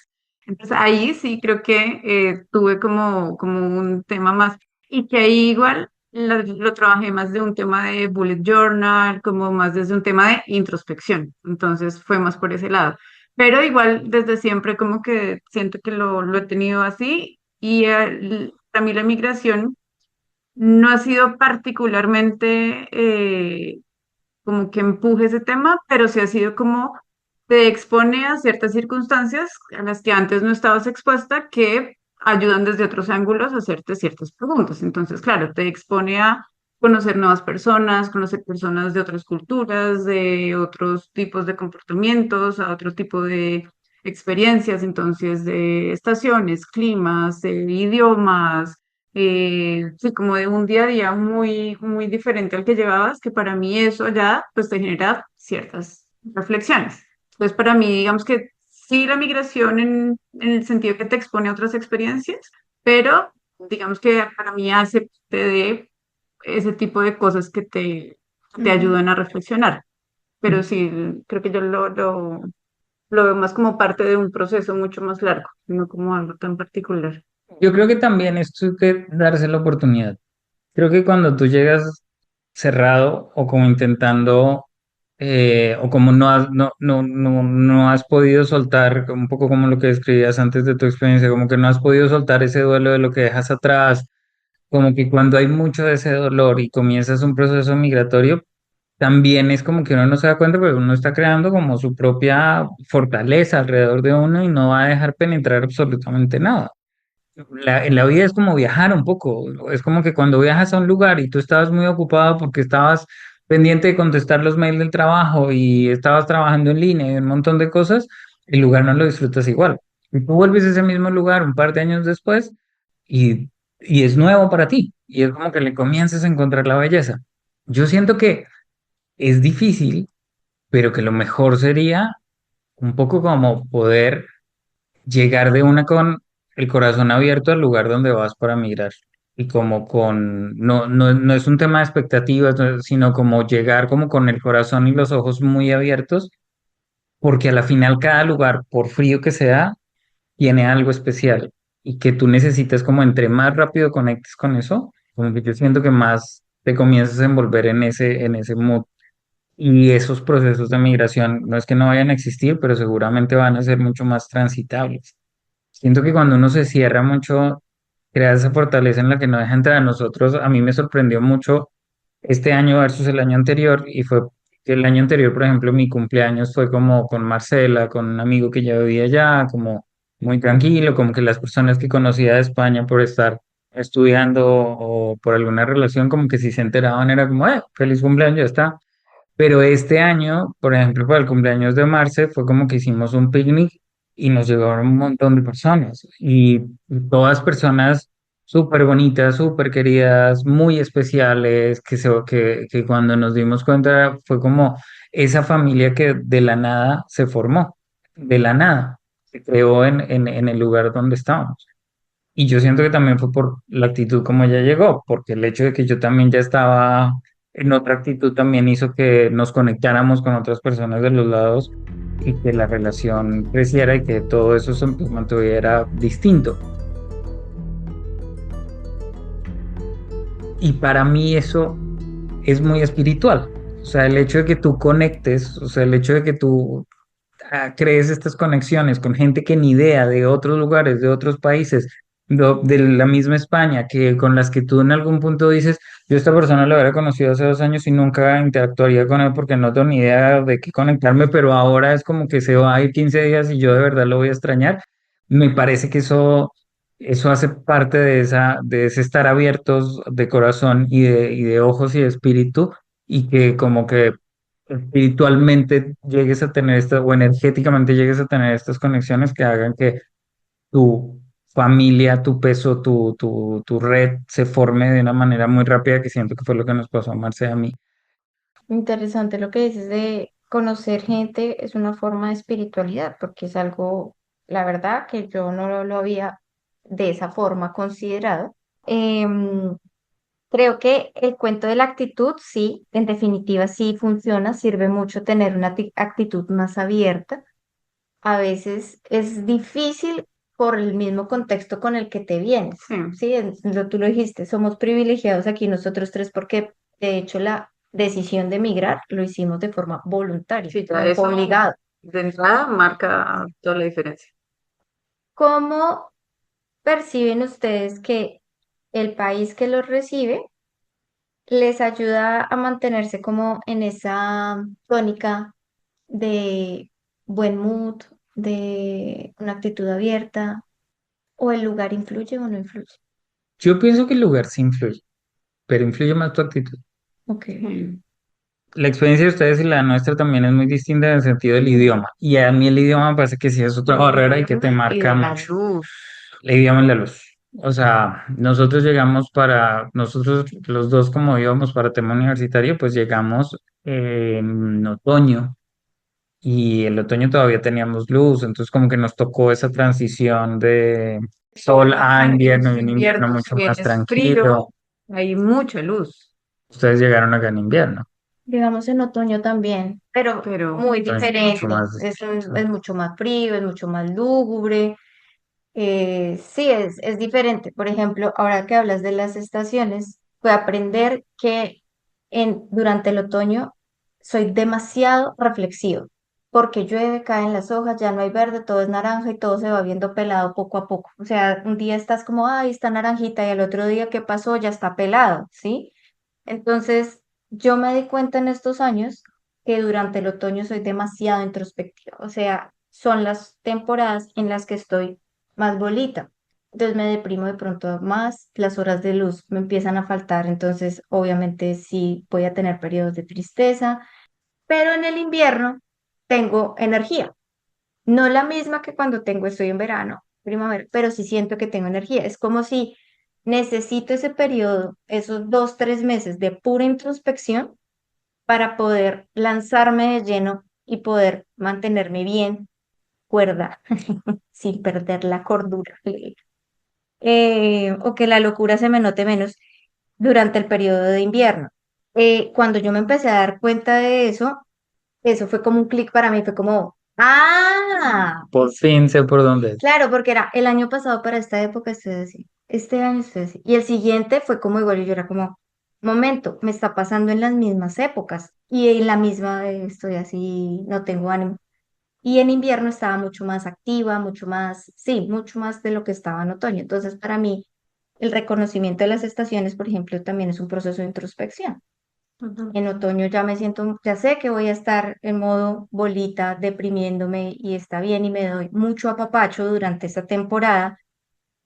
Entonces ahí sí creo que tuve como un tema más y que ahí igual lo trabajé más de un tema de bullet journal, como más desde un tema de introspección. Entonces fue más por ese lado. Pero igual desde siempre como que siento que lo he tenido así y para mí la migración no ha sido particularmente como que empuje ese tema, pero sí ha sido como te expone a ciertas circunstancias a las que antes no estabas expuesta que ayudan desde otros ángulos a hacerte ciertas preguntas. Entonces, claro, te expone a conocer nuevas personas, conocer personas de otras culturas, de otros tipos de comportamientos, a otro tipo de experiencias, entonces de estaciones, climas, idiomas, sí, como de un día a día muy diferente al que llevabas, que para mí eso ya pues te genera ciertas reflexiones. Entonces, para mí, digamos que sí la migración en el sentido que te expone a otras experiencias, pero digamos que para mí hace parte de ese tipo de cosas que te ujú. ayudan a reflexionar. Pero sí, creo que yo lo veo más como parte de un proceso mucho más largo, no como algo tan particular. Yo creo que también esto es que darse la oportunidad. Creo que cuando tú llegas cerrado o como intentando o como no has podido soltar, un poco como lo que describías antes de tu experiencia, como que no has podido soltar ese duelo de lo que dejas atrás, como que cuando hay mucho de ese dolor y comienzas un proceso migratorio, también es como que uno no se da cuenta, pero uno está creando como su propia fortaleza alrededor de uno y no va a dejar penetrar absolutamente nada. En la vida es como viajar un poco, es como que cuando viajas a un lugar y tú estabas muy ocupado porque estabas pendiente de contestar los mails del trabajo y estabas trabajando en línea y un montón de cosas, el lugar no lo disfrutas igual. Y tú vuelves a ese mismo lugar un par de años después y, y es nuevo para ti y es como que le comienzas a encontrar la belleza. Yo siento que es difícil, pero que lo mejor sería un poco como poder llegar de una con el corazón abierto al lugar donde vas para migrar. Y como con, no es un tema de expectativas, sino como llegar como con el corazón y los ojos muy abiertos, porque a la final cada lugar, por frío que sea, tiene algo especial. y que tú necesitas como entre más rápido conectes con eso, como que yo siento que más te comienzas a envolver en ese mood. Y esos procesos de migración no es que no vayan a existir, pero seguramente van a ser mucho más transitables. Siento que cuando uno se cierra mucho, crea esa fortaleza en la que no deja entrar a nosotros. A mí me sorprendió mucho este año versus el año anterior, y fue que el año anterior, por ejemplo, mi cumpleaños fue como con Marcela, con un amigo que ya vivía allá, como muy tranquilo, como que las personas que conocía de España por estar estudiando o por alguna relación, como que si se enteraban era como, feliz cumpleaños, ya está. Pero este año, por ejemplo, para el cumpleaños de Marce, fue como que hicimos un picnic y nos llegaron un montón de personas y todas personas súper bonitas, súper queridas, muy especiales, que cuando nos dimos cuenta fue como esa familia que de la nada se formó, de la nada, se creó en el lugar donde estábamos. Y yo siento que también fue por la actitud como ella llegó, porque el hecho de que yo también ya estaba en otra actitud también hizo que nos conectáramos con otras personas de los lados y que la relación creciera y que todo eso se mantuviera distinto. Y para mí eso es muy espiritual. O sea, el hecho de que tú conectes, o sea, el hecho de que tú crees estas conexiones con gente que ni idea de otros lugares, de otros países, de la misma España, que con las que tú en algún punto dices, yo a esta persona la hubiera conocido hace 2 años y nunca interactuaría con él porque no tengo ni idea de qué conectarme, pero ahora es como que se va a ir 15 días y yo de verdad lo voy a extrañar. Me parece que eso hace parte de ese estar abiertos de corazón y de ojos y de espíritu, y que como que espiritualmente llegues a tener estas, o energéticamente llegues a tener estas conexiones que hagan que tu familia, tu peso, tu red se forme de una manera muy rápida, que siento que fue lo que nos pasó a Marce y a mí. Interesante lo que dices de conocer gente es una forma de espiritualidad, porque es algo, la verdad, que yo no lo había de esa forma considerado. Em, Creo que el cuento de la actitud, sí, en definitiva sí funciona, sirve mucho tener una actitud más abierta. A veces es difícil por el mismo contexto con el que te vienes, Sí, ¿sí? Tú lo dijiste, somos privilegiados aquí nosotros tres porque de hecho la decisión de emigrar lo hicimos de forma voluntaria, sí, ya no fue eso obligado. de entrada marca toda la diferencia. ¿Cómo perciben ustedes que el país que los recibe les ayuda a mantenerse como en esa tónica de buen mood, de una actitud abierta, o el lugar influye o no influye? Yo pienso que el lugar sí influye, pero influye más tu actitud. Ok. Sí. La experiencia de ustedes y la nuestra también es muy distinta en el sentido del idioma. Y a mí el idioma me parece que sí es otra barrera y que te Y marca de la mucho. luz. El idioma y la luz. O sea, nosotros los dos como íbamos para tema universitario, pues llegamos en otoño, y el otoño todavía teníamos luz, entonces como que nos tocó esa transición de sol a Acá en invierno, y los un invierno inviernos, si mucho bien más es frío, tranquilo. hay mucha luz, Ustedes llegaron acá en invierno, Digamos en otoño también, pero pero muy entonces mucho diferente. más Es mucho más frío, es mucho más lúgubre. Sí, es diferente. Por ejemplo, ahora que hablas de las estaciones, fue aprender que durante el otoño soy demasiado reflexivo, porque llueve, caen las hojas, ya no hay verde, todo es naranja y todo se va viendo pelado poco a poco. O sea, un día estás como, ay, está naranjita, y al otro día, ¿qué pasó? Ya está pelado, ¿sí? Entonces, yo me di cuenta en estos años que durante el otoño soy demasiado introspectiva, o sea, son las temporadas en las que estoy más bolita. Entonces me deprimo de pronto más, las horas de luz me empiezan a faltar, entonces obviamente sí voy a tener periodos de tristeza, pero en el invierno tengo energía, no la misma que cuando estoy en verano, primavera, pero sí siento que tengo energía. Es como si necesito ese periodo, esos 2, 3 meses de pura introspección para poder lanzarme de lleno y poder mantenerme bien cuerda, sin perder la cordura, o que la locura se me note menos durante el periodo de invierno. Cuando yo me empecé a dar cuenta de eso fue como un clic para mí, fue como, ah, Por fin sé por dónde es. Claro, porque era el año pasado para esta época estoy así, este año estoy así. Y el siguiente fue como igual y yo era como, momento, me está pasando en las mismas épocas y en la misma estoy así, no tengo ánimo. Y en invierno estaba mucho más activa, mucho más, sí, mucho más de lo que estaba en otoño. Entonces, para mí, el reconocimiento de las estaciones, por ejemplo, también es un proceso de introspección. Ujú. En otoño ya me siento, ya sé que voy a estar en modo bolita, deprimiéndome y está bien y me doy mucho apapacho durante esta temporada.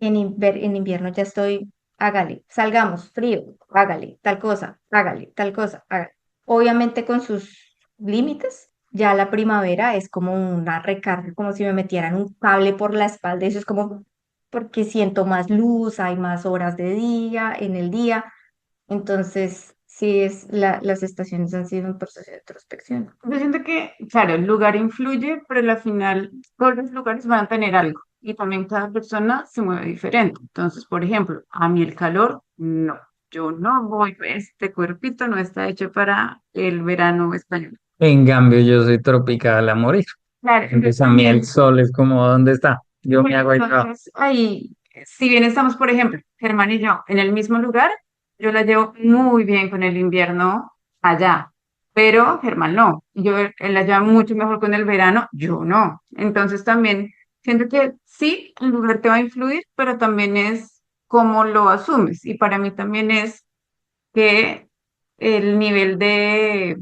En invierno ya estoy, hágale, salgamos, frío, hágale, tal cosa, hágale, tal cosa, hágale. Obviamente con sus límites. Ya la primavera es como una recarga, como si me metieran un cable por la espalda. Eso es como porque siento más luz, hay más horas de día en el día. Entonces, sí, las estaciones han sido un proceso de introspección. Yo siento que, claro, el lugar influye, pero al final todos los lugares van a tener algo y también cada persona se mueve diferente. Entonces, por ejemplo, a mí el calor, no, yo no voy, este cuerpito no está hecho para el verano español. En cambio, yo soy tropical a morir. Claro, yo Entonces a mí el también. sol es como, ¿dónde está? Yo me Pero hago ahí trabajo. entonces, ahí, si bien estamos, por ejemplo, Germán y yo en el mismo lugar, yo la llevo muy bien con el invierno allá, pero Germán no. Él la lleva mucho mejor con el verano, yo no. Entonces también siento que sí, el lugar te va a influir, pero también es cómo lo asumes. Y para mí también es que el nivel de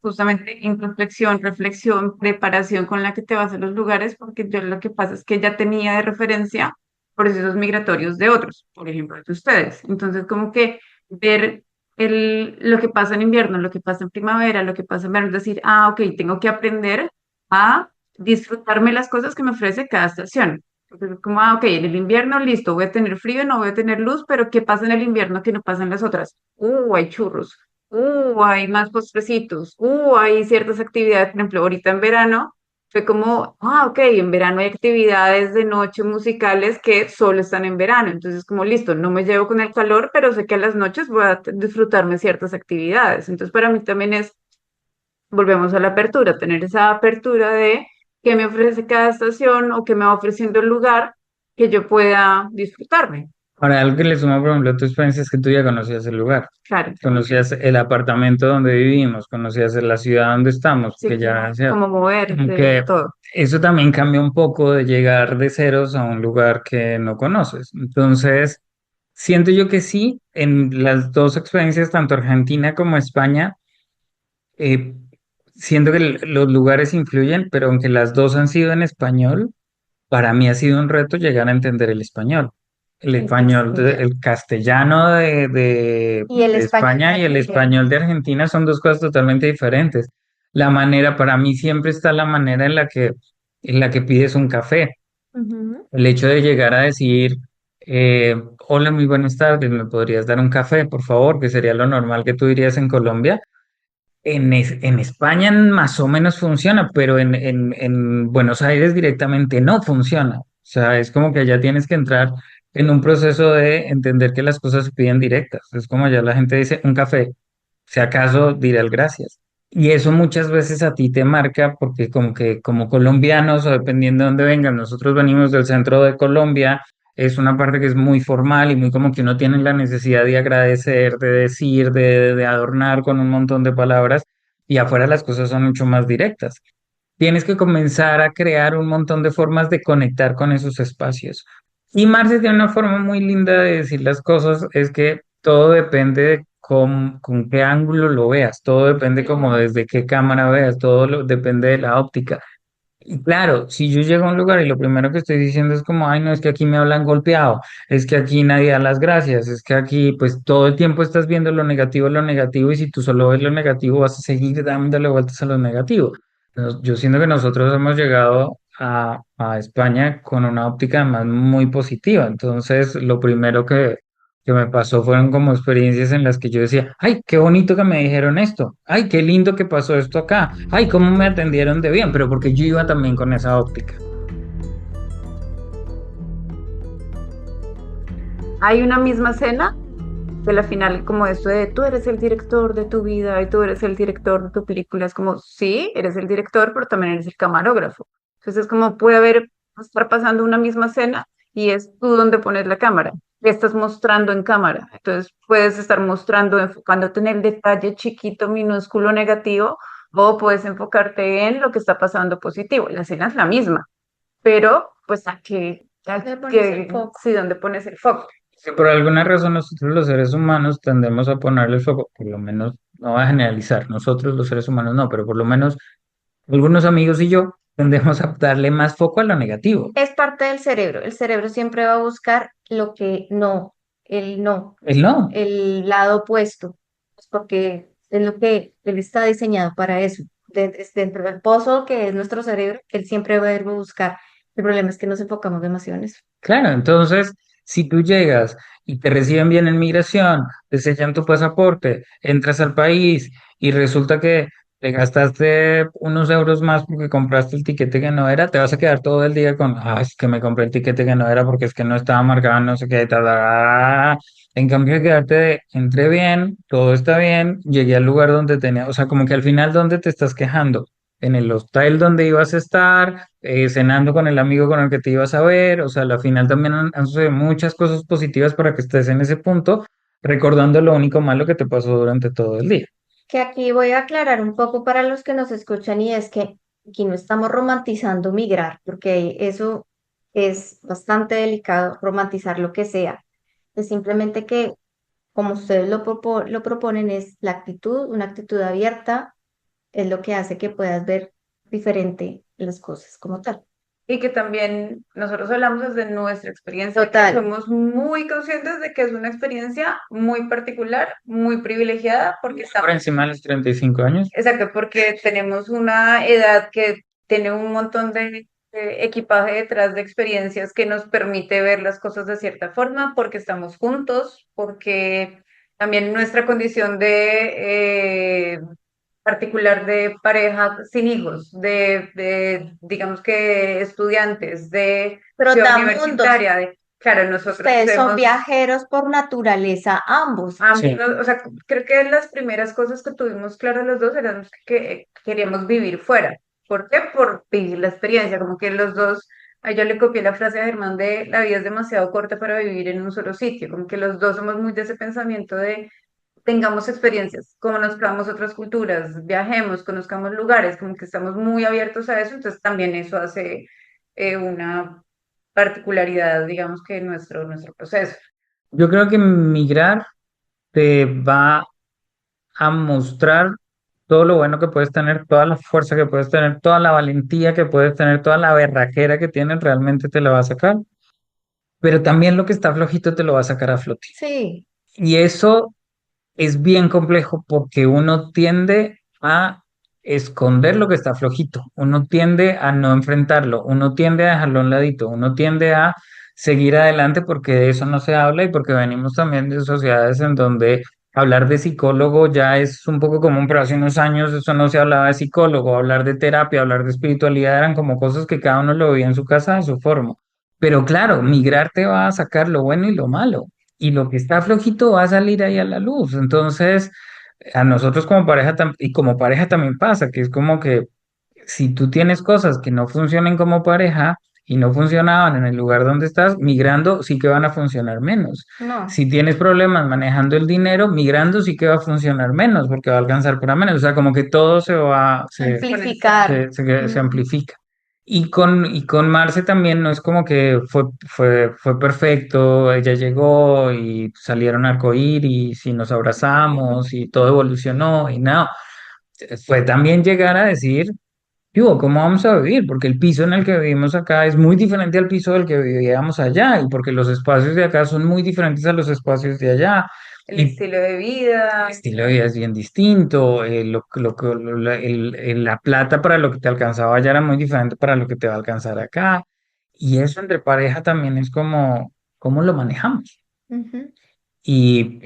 justamente introspección, reflexión, preparación con la que te vas a los lugares, porque yo lo que pasa es que ya tenía de referencia procesos migratorios de otros, por ejemplo, de ustedes. Entonces, como que ver lo que pasa en invierno, lo que pasa en primavera, lo que pasa en verano, es decir, ah, ok, tengo que aprender a disfrutarme las cosas que me ofrece cada estación. Entonces, como, ah, ok, en el invierno, listo, voy a tener frío, no voy a tener luz, pero ¿qué pasa en el invierno que no pasa en las otras? Hay churros, hay más postrecitos, hay ciertas actividades, por ejemplo, ahorita en verano, fue como, ah, ok, en verano hay actividades de noche musicales que solo están en verano, entonces como listo, no me llevo con el calor, pero sé que a las noches voy a disfrutarme ciertas actividades, entonces para mí también es, volvemos a la apertura, tener esa apertura de qué me ofrece cada estación o qué me va ofreciendo el lugar que yo pueda disfrutarme, Ahora, algo que le suma, por ejemplo, a tu experiencia es que tú ya conocías el lugar, claro, conocías el apartamento donde vivimos, conocías la ciudad donde estamos, sí, que ya, o sea, como como moverte, que todo. eso también cambia un poco de llegar de ceros a un lugar que no conoces. Entonces, siento yo que sí, en las dos experiencias, tanto Argentina como España, eh, siento que los lugares influyen, pero aunque las dos han sido en español, para mí ha sido un reto llegar a entender el español. El El español, castellano. el castellano Y el de español de España y el Argentina. español de Argentina son dos cosas totalmente diferentes. La manera, para mí siempre está la manera en la que pides un café. Ujú. El hecho de llegar a decir, hola, muy buenas tardes, ¿me podrías dar un café, por favor? Que sería lo normal que tú dirías en Colombia. En España más o menos funciona, pero en Buenos Aires directamente no funciona. O sea, es como que allá tienes que entrar en un proceso de entender que las cosas se piden directas. Es como allá la gente dice un café, si acaso diré el gracias. Y eso muchas veces a ti te marca porque como que como colombianos o dependiendo de dónde vengan, nosotros venimos del centro de Colombia, es una parte que es muy formal y muy como que uno tiene la necesidad de agradecer, de decir, de adornar con un montón de palabras y afuera las cosas son mucho más directas. Tienes que comenzar a crear un montón de formas de conectar con esos espacios. Y Marce tiene una forma muy linda de decir las cosas, es que todo depende de con qué ángulo lo veas, todo depende como desde qué cámara veas, depende de la óptica. Y claro, si yo llego a un lugar y lo primero que estoy diciendo es como, ay, no, es que aquí me hablan golpeado, es que aquí nadie da las gracias, es que aquí pues todo el tiempo estás viendo lo negativo y si tú solo ves lo negativo vas a seguir dándole vueltas a lo negativo. Yo siento que nosotros hemos llegado a España con una óptica además muy positiva, entonces lo primero que me pasó fueron como experiencias en las que yo decía, ay, qué bonito que me dijeron esto, ay, qué lindo que pasó esto acá, ay, cómo me atendieron de bien, pero porque yo iba también con esa óptica. Hay una misma escena que la final como esto de tú eres el director de tu vida y tú eres el director de tu película, es como sí, eres el director, pero también eres el camarógrafo. Entonces, como puede haber, estar pasando una misma escena y es tú donde pones la cámara. ¿Qué estás mostrando en cámara? Entonces, puedes estar mostrando, enfocándote en el detalle chiquito, minúsculo, negativo, o puedes enfocarte en lo que está pasando positivo. La escena es la misma, pero pues Le pones el foco. sí, donde pones el foco. Si por alguna razón nosotros los seres humanos tendemos a ponerle el foco, por lo menos, no va a generalizar, nosotros los seres humanos no, pero por lo menos algunos amigos y yo tendemos a darle más foco a lo negativo. Es parte del cerebro. El cerebro siempre va a buscar lo que no, Él no. el lado opuesto, pues porque es lo que él está diseñado para eso. Dentro del pozo que es nuestro cerebro, él siempre va a ir a buscar. El problema es que nos enfocamos demasiado en eso. Claro, entonces, si tú llegas y te reciben bien en migración, te sellan tu pasaporte, entras al país y resulta que te gastaste unos euros más porque compraste el tiquete que no era, te vas a quedar todo el día con, ah, es que me compré el tiquete que no era porque es que no estaba marcado, no sé qué, ta, ta, ta". En cambio, quedarte de, entré bien, todo está bien, llegué al lugar donde tenía, o sea, como que al final, ¿dónde te estás quejando? En el hostal donde ibas a estar, cenando con el amigo con el que te ibas a ver, o sea, al final también han sucedido muchas cosas positivas para que estés en ese punto, recordando lo único malo que te pasó durante todo el día. Que aquí voy a aclarar un poco para los que nos escuchan y es que aquí no estamos romantizando migrar, porque eso es bastante delicado, romantizar lo que sea. Es simplemente que, como ustedes lo proponen, es la actitud, una actitud abierta, es lo que hace que puedas ver diferente las cosas como tal. Y que también nosotros hablamos desde nuestra experiencia, que Total. somos muy conscientes de que es una experiencia muy particular, muy privilegiada, porque Por estamos, encima de los 35 años. exacto, porque tenemos una edad que tiene un montón de equipaje detrás de experiencias que nos permite ver las cosas de cierta forma, porque estamos juntos, porque también nuestra condición de particular de pareja sin hijos, digamos que estudiantes, de ciudad Trotamundos, universitaria, claro, nosotros ustedes son hemos, viajeros por naturaleza, ambos. Sí. o sea, creo que las primeras cosas que tuvimos claras los dos eran que queríamos vivir fuera. ¿Por qué? Por vivir la experiencia, como que los dos, a yo le copié la frase a Germán de la vida es demasiado corta para vivir en un solo sitio, como que los dos somos muy de ese pensamiento de tengamos experiencias, conozcamos otras culturas, viajemos, conozcamos lugares, como que estamos muy abiertos a eso, entonces también eso hace una particularidad, digamos que en nuestro proceso. Yo creo que migrar te va a mostrar todo lo bueno que puedes tener, toda la fuerza que puedes tener, toda la valentía que puedes tener, toda la berraquera que tienes, realmente te la va a sacar. Pero también lo que está flojito te lo va a sacar a flote. Sí, Y eso es bien complejo porque uno tiende a esconder lo que está flojito, uno tiende a no enfrentarlo, uno tiende a dejarlo a un ladito, uno tiende a seguir adelante porque de eso no se habla y porque venimos también de sociedades en donde hablar de psicólogo ya es un poco común, pero hace unos años eso no se hablaba de psicólogo, hablar de terapia, hablar de espiritualidad eran como cosas que cada uno lo veía en su casa a su forma. Pero claro, migrar te va a sacar lo bueno y lo malo y lo que está flojito va a salir ahí a la luz. Entonces, a nosotros como pareja y como pareja también pasa, que es como que si tú tienes cosas que no funcionen como pareja y no funcionaban en el lugar donde estás, migrando sí que van a funcionar menos. no, Si tienes problemas manejando el dinero, migrando sí que va a funcionar menos porque va a alcanzar para menos. O sea, como que todo se va, amplificar. se Ujú. amplifica. Y con Marce también no es como que fue perfecto, ella llegó y salieron arcoíris y nos abrazamos y todo evolucionó y nada. Fue también llegar a decir, "Yo, ¿cómo vamos a vivir? Porque el piso en el que vivimos acá es muy diferente al piso del que vivíamos allá y porque los espacios de acá son muy diferentes a los espacios de allá El y estilo de el vida, estilo de vida es bien distinto, la plata para lo que te alcanzaba allá era muy diferente para lo que te va a alcanzar acá. Y eso entre pareja también es como, ¿cómo lo manejamos? Ujú. Y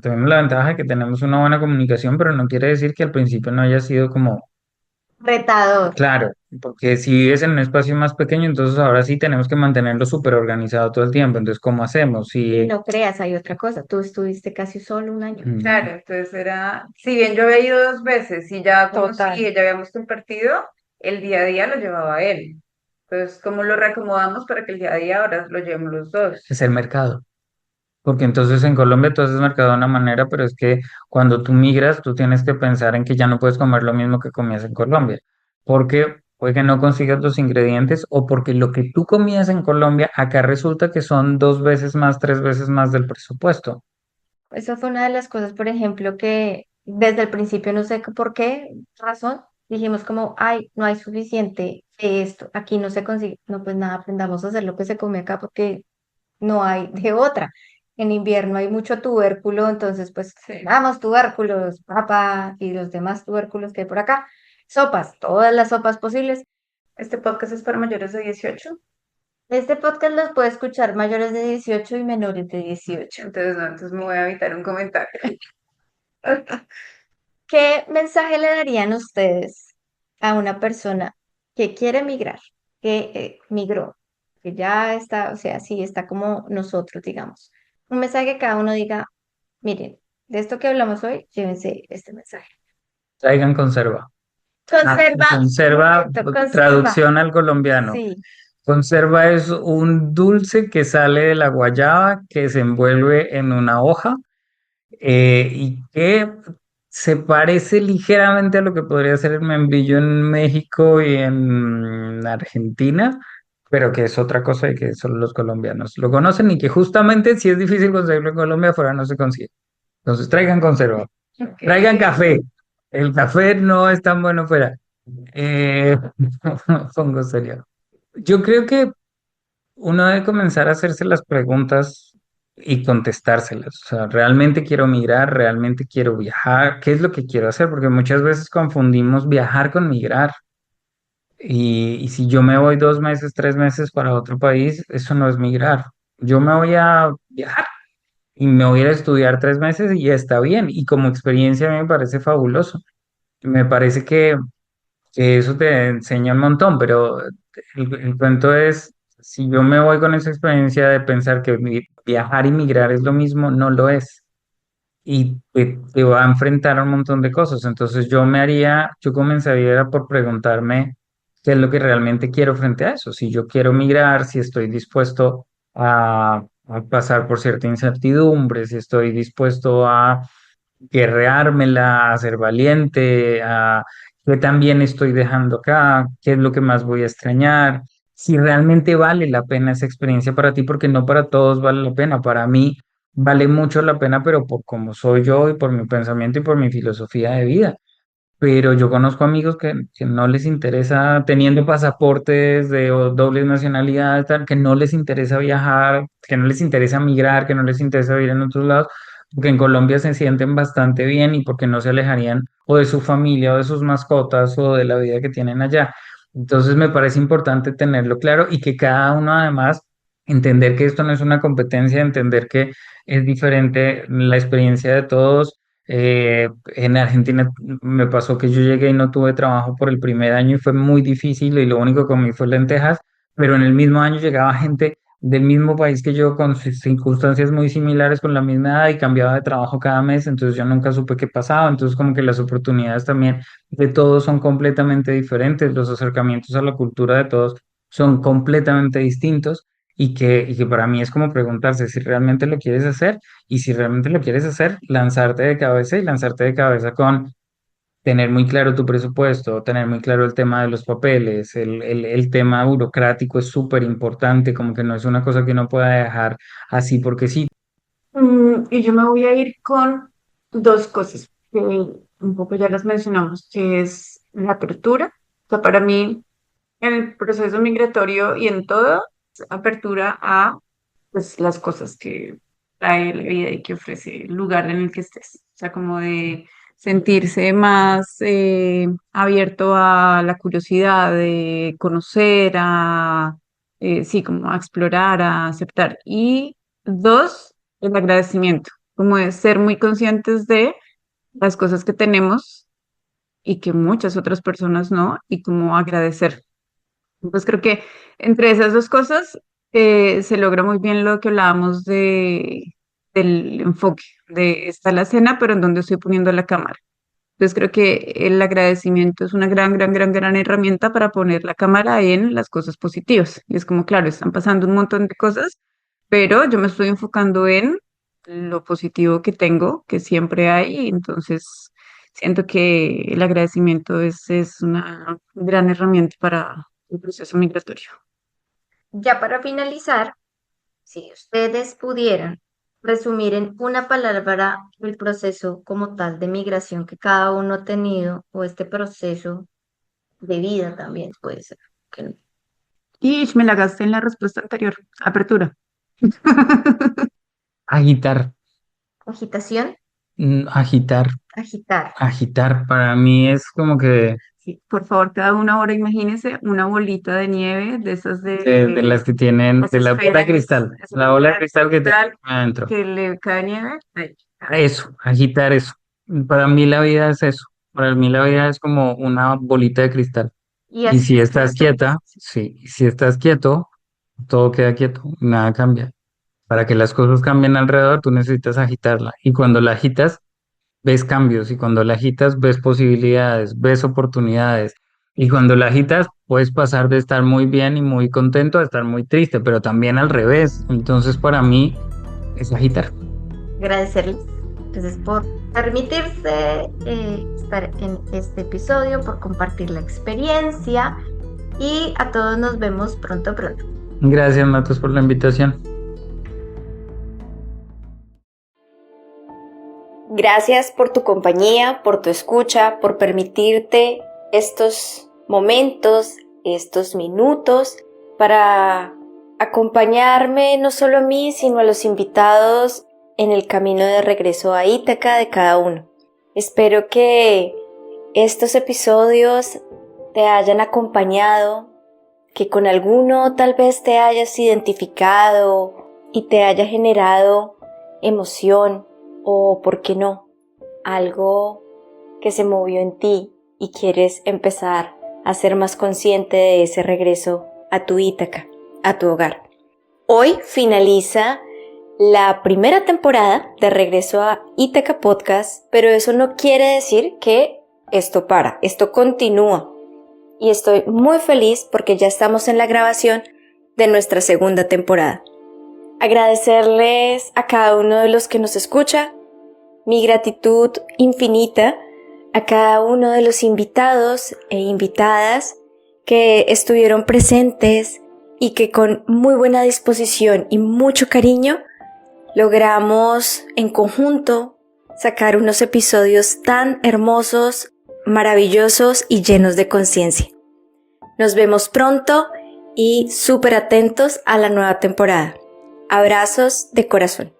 tenemos la ventaja de que tenemos una buena comunicación, pero no quiere decir que al principio no haya sido como Retador. claro, porque si vives en un espacio más pequeño, entonces ahora sí tenemos que mantenerlo súper organizado todo el tiempo. Entonces, ¿cómo hacemos? Y Si, no creas, hay otra cosa. Tú estuviste casi solo un año. mm, claro, entonces era, si bien yo había ido dos veces y ya conocí, Total. ya habíamos compartido, el día a día lo llevaba él. Entonces, ¿cómo lo reacomodamos para que el día a día ahora lo llevemos los dos? Es el mercado. Porque entonces en Colombia tú haces mercado de una manera, pero es que cuando tú migras, tú tienes que pensar en que ya no puedes comer lo mismo que comías en Colombia. Porque puede que no consigas los ingredientes o porque lo que tú comías en Colombia, acá resulta que son 2 veces más, 3 veces más del presupuesto. Esa fue una de las cosas, por ejemplo, que desde el principio no sé por qué razón dijimos como, ay, no hay suficiente de esto, aquí no se consigue. No, pues nada, aprendamos a hacer lo que se come acá porque no hay de otra. En invierno hay mucho tubérculo, entonces pues Sí. damos tubérculos, papa y los demás tubérculos que hay por acá. Sopas, todas las sopas posibles. Este podcast es para mayores de 18. Este podcast los puede escuchar mayores de 18 y menores de 18. Entonces, no, entonces me voy a evitar un comentario. ¿Qué mensaje le darían ustedes a una persona que quiere migrar, que migró, que ya está, o sea, sí, está como nosotros, digamos? Un mensaje que cada uno diga, miren, de esto que hablamos hoy, llévense este mensaje. Traigan conserva. Conserva, Conserva, momento, conserva. traducción al colombiano. Sí, Conserva es un dulce que sale de la guayaba, que se envuelve en una hoja y que se parece ligeramente a lo que podría ser el membrillo en México y en Argentina, pero que es otra cosa y que solo los colombianos lo conocen y que justamente si es difícil conseguirlo en Colombia, afuera no se consigue. Entonces traigan conserva, Ok. traigan café. El café no es tan bueno fuera. Eh, pongo serio. Yo creo que uno debe comenzar a hacerse las preguntas y contestárselas. O sea, ¿realmente quiero migrar? ¿Realmente quiero viajar? ¿Qué es lo que quiero hacer? Porque muchas veces confundimos viajar con migrar. Y si yo me voy 2 meses, 3 meses para otro país, eso no es migrar. Yo me voy a viajar y me voy a ir a estudiar 3 meses y ya está bien. Y como experiencia a mí me parece fabuloso. Me parece que eso te enseña un montón, pero el cuento es, si yo me voy con esa experiencia de pensar que viajar y migrar es lo mismo, no lo es. Y te va a enfrentar a un montón de cosas. Entonces yo comenzaría por preguntarme qué es lo que realmente quiero frente a eso. Si yo quiero migrar, si estoy dispuesto a pasar por cierta incertidumbre, si estoy dispuesto a guerreármela, a ser valiente, a qué también estoy dejando acá, qué es lo que más voy a extrañar, si realmente vale la pena esa experiencia para ti, porque no para todos vale la pena, para mí vale mucho la pena, pero por cómo soy yo y por mi pensamiento y por mi filosofía de vida. Pero yo conozco amigos que no les interesa, teniendo pasaportes de doble nacionalidad, tal, que no les interesa viajar, que no les interesa migrar, que no les interesa vivir en otros lados, porque en Colombia se sienten bastante bien y porque no se alejarían o de su familia o de sus mascotas o de la vida que tienen allá. Entonces me parece importante tenerlo claro y que cada uno además entender que esto no es una competencia, entender que es diferente la experiencia de todos. En Argentina me pasó que yo llegué y no tuve trabajo por el primer año y fue muy difícil y lo único que comí fue lentejas, pero en el mismo año llegaba gente del mismo país que yo con circunstancias muy similares con la misma edad y cambiaba de trabajo cada mes, entonces yo nunca supe qué pasaba, entonces como que las oportunidades también de todos son completamente diferentes, los acercamientos a la cultura de todos son completamente distintos y que para mí es como preguntarse si realmente lo quieres hacer y si realmente lo quieres hacer, lanzarte de cabeza y lanzarte de cabeza con tener muy claro tu presupuesto, tener muy claro el tema de los papeles, el tema burocrático es súper importante, como que no es una cosa que uno pueda dejar así porque sí. Y yo me voy a ir con dos cosas que un poco ya las mencionamos, que es la apertura. O sea, para mí, en el proceso migratorio y en todo, es apertura a pues, las cosas que trae la vida y que ofrece el lugar en el que estés. O sea, como de sentirse más abierto a la curiosidad, de conocer, sí, como a explorar, a aceptar. Y dos, el agradecimiento, como de ser muy conscientes de las cosas que tenemos y que muchas otras personas no, y como agradecer. Pues creo que entre esas dos cosas se logra muy bien lo que hablábamos del enfoque, de está la escena, pero en donde estoy poniendo la cámara. Entonces creo que el agradecimiento es una gran, gran, gran, gran herramienta para poner la cámara en las cosas positivas. Y es como, claro, están pasando un montón de cosas, pero yo me estoy enfocando en lo positivo que tengo, que siempre hay, y entonces siento que el agradecimiento es una gran herramienta para el proceso migratorio. Ya para finalizar, si ustedes pudieran resumir en una palabra el proceso como tal de migración que cada uno ha tenido, o este proceso de vida también puede ser. Que no. Y me la gasté en la respuesta anterior, apertura. Agitar, Agitación, agitar, agitar. agitar. Para mí es como que Sí, por favor, cada una hora imagínese una bolita de nieve de esas de las que tienen, las de la bola de esferas, cristal, esa la bola de bola de cristal que tiene cristal adentro. que le cae nieve. Ay, Eso, agitar eso. Para mí la vida es eso. Para mí la vida es como una bolita de cristal. Y Y así si es la estás tuya. quieta, sí, si estás quieto, todo queda quieto, nada cambia. Para que las cosas cambien alrededor, tú necesitas agitarla. Y cuando la agitas, ves cambios. Y cuando la agitas, ves posibilidades, ves oportunidades. Y cuando la agitas, puedes pasar de estar muy bien y muy contento a estar muy triste, pero también al revés. Entonces, para mí, es agitar. Agradecerles entonces por permitirse estar en este episodio, por compartir la experiencia y a todos nos vemos pronto, pronto. Gracias, Matos, por la invitación. Gracias por tu compañía, por tu escucha, por permitirte estos momentos, estos minutos para acompañarme no solo a mí, sino a los invitados en el camino de regreso a Ítaca de cada uno. Espero que estos episodios te hayan acompañado, que con alguno tal vez te hayas identificado y te haya generado emoción o, ¿por qué no?, algo que se movió en ti y quieres empezar a ser más consciente de ese regreso a tu Ítaca, a tu hogar. Hoy finaliza la primera temporada de Regreso a Ítaca Podcast, pero eso no quiere decir que esto para, esto continúa. Y estoy muy feliz porque ya estamos en la grabación de nuestra segunda temporada. Agradecerles a cada uno de los que nos escucha, mi gratitud infinita a cada uno de los invitados e invitadas que estuvieron presentes y que con muy buena disposición y mucho cariño logramos en conjunto sacar unos episodios tan hermosos, maravillosos y llenos de conciencia. Nos vemos pronto y súper atentos a la nueva temporada. Abrazos de corazón.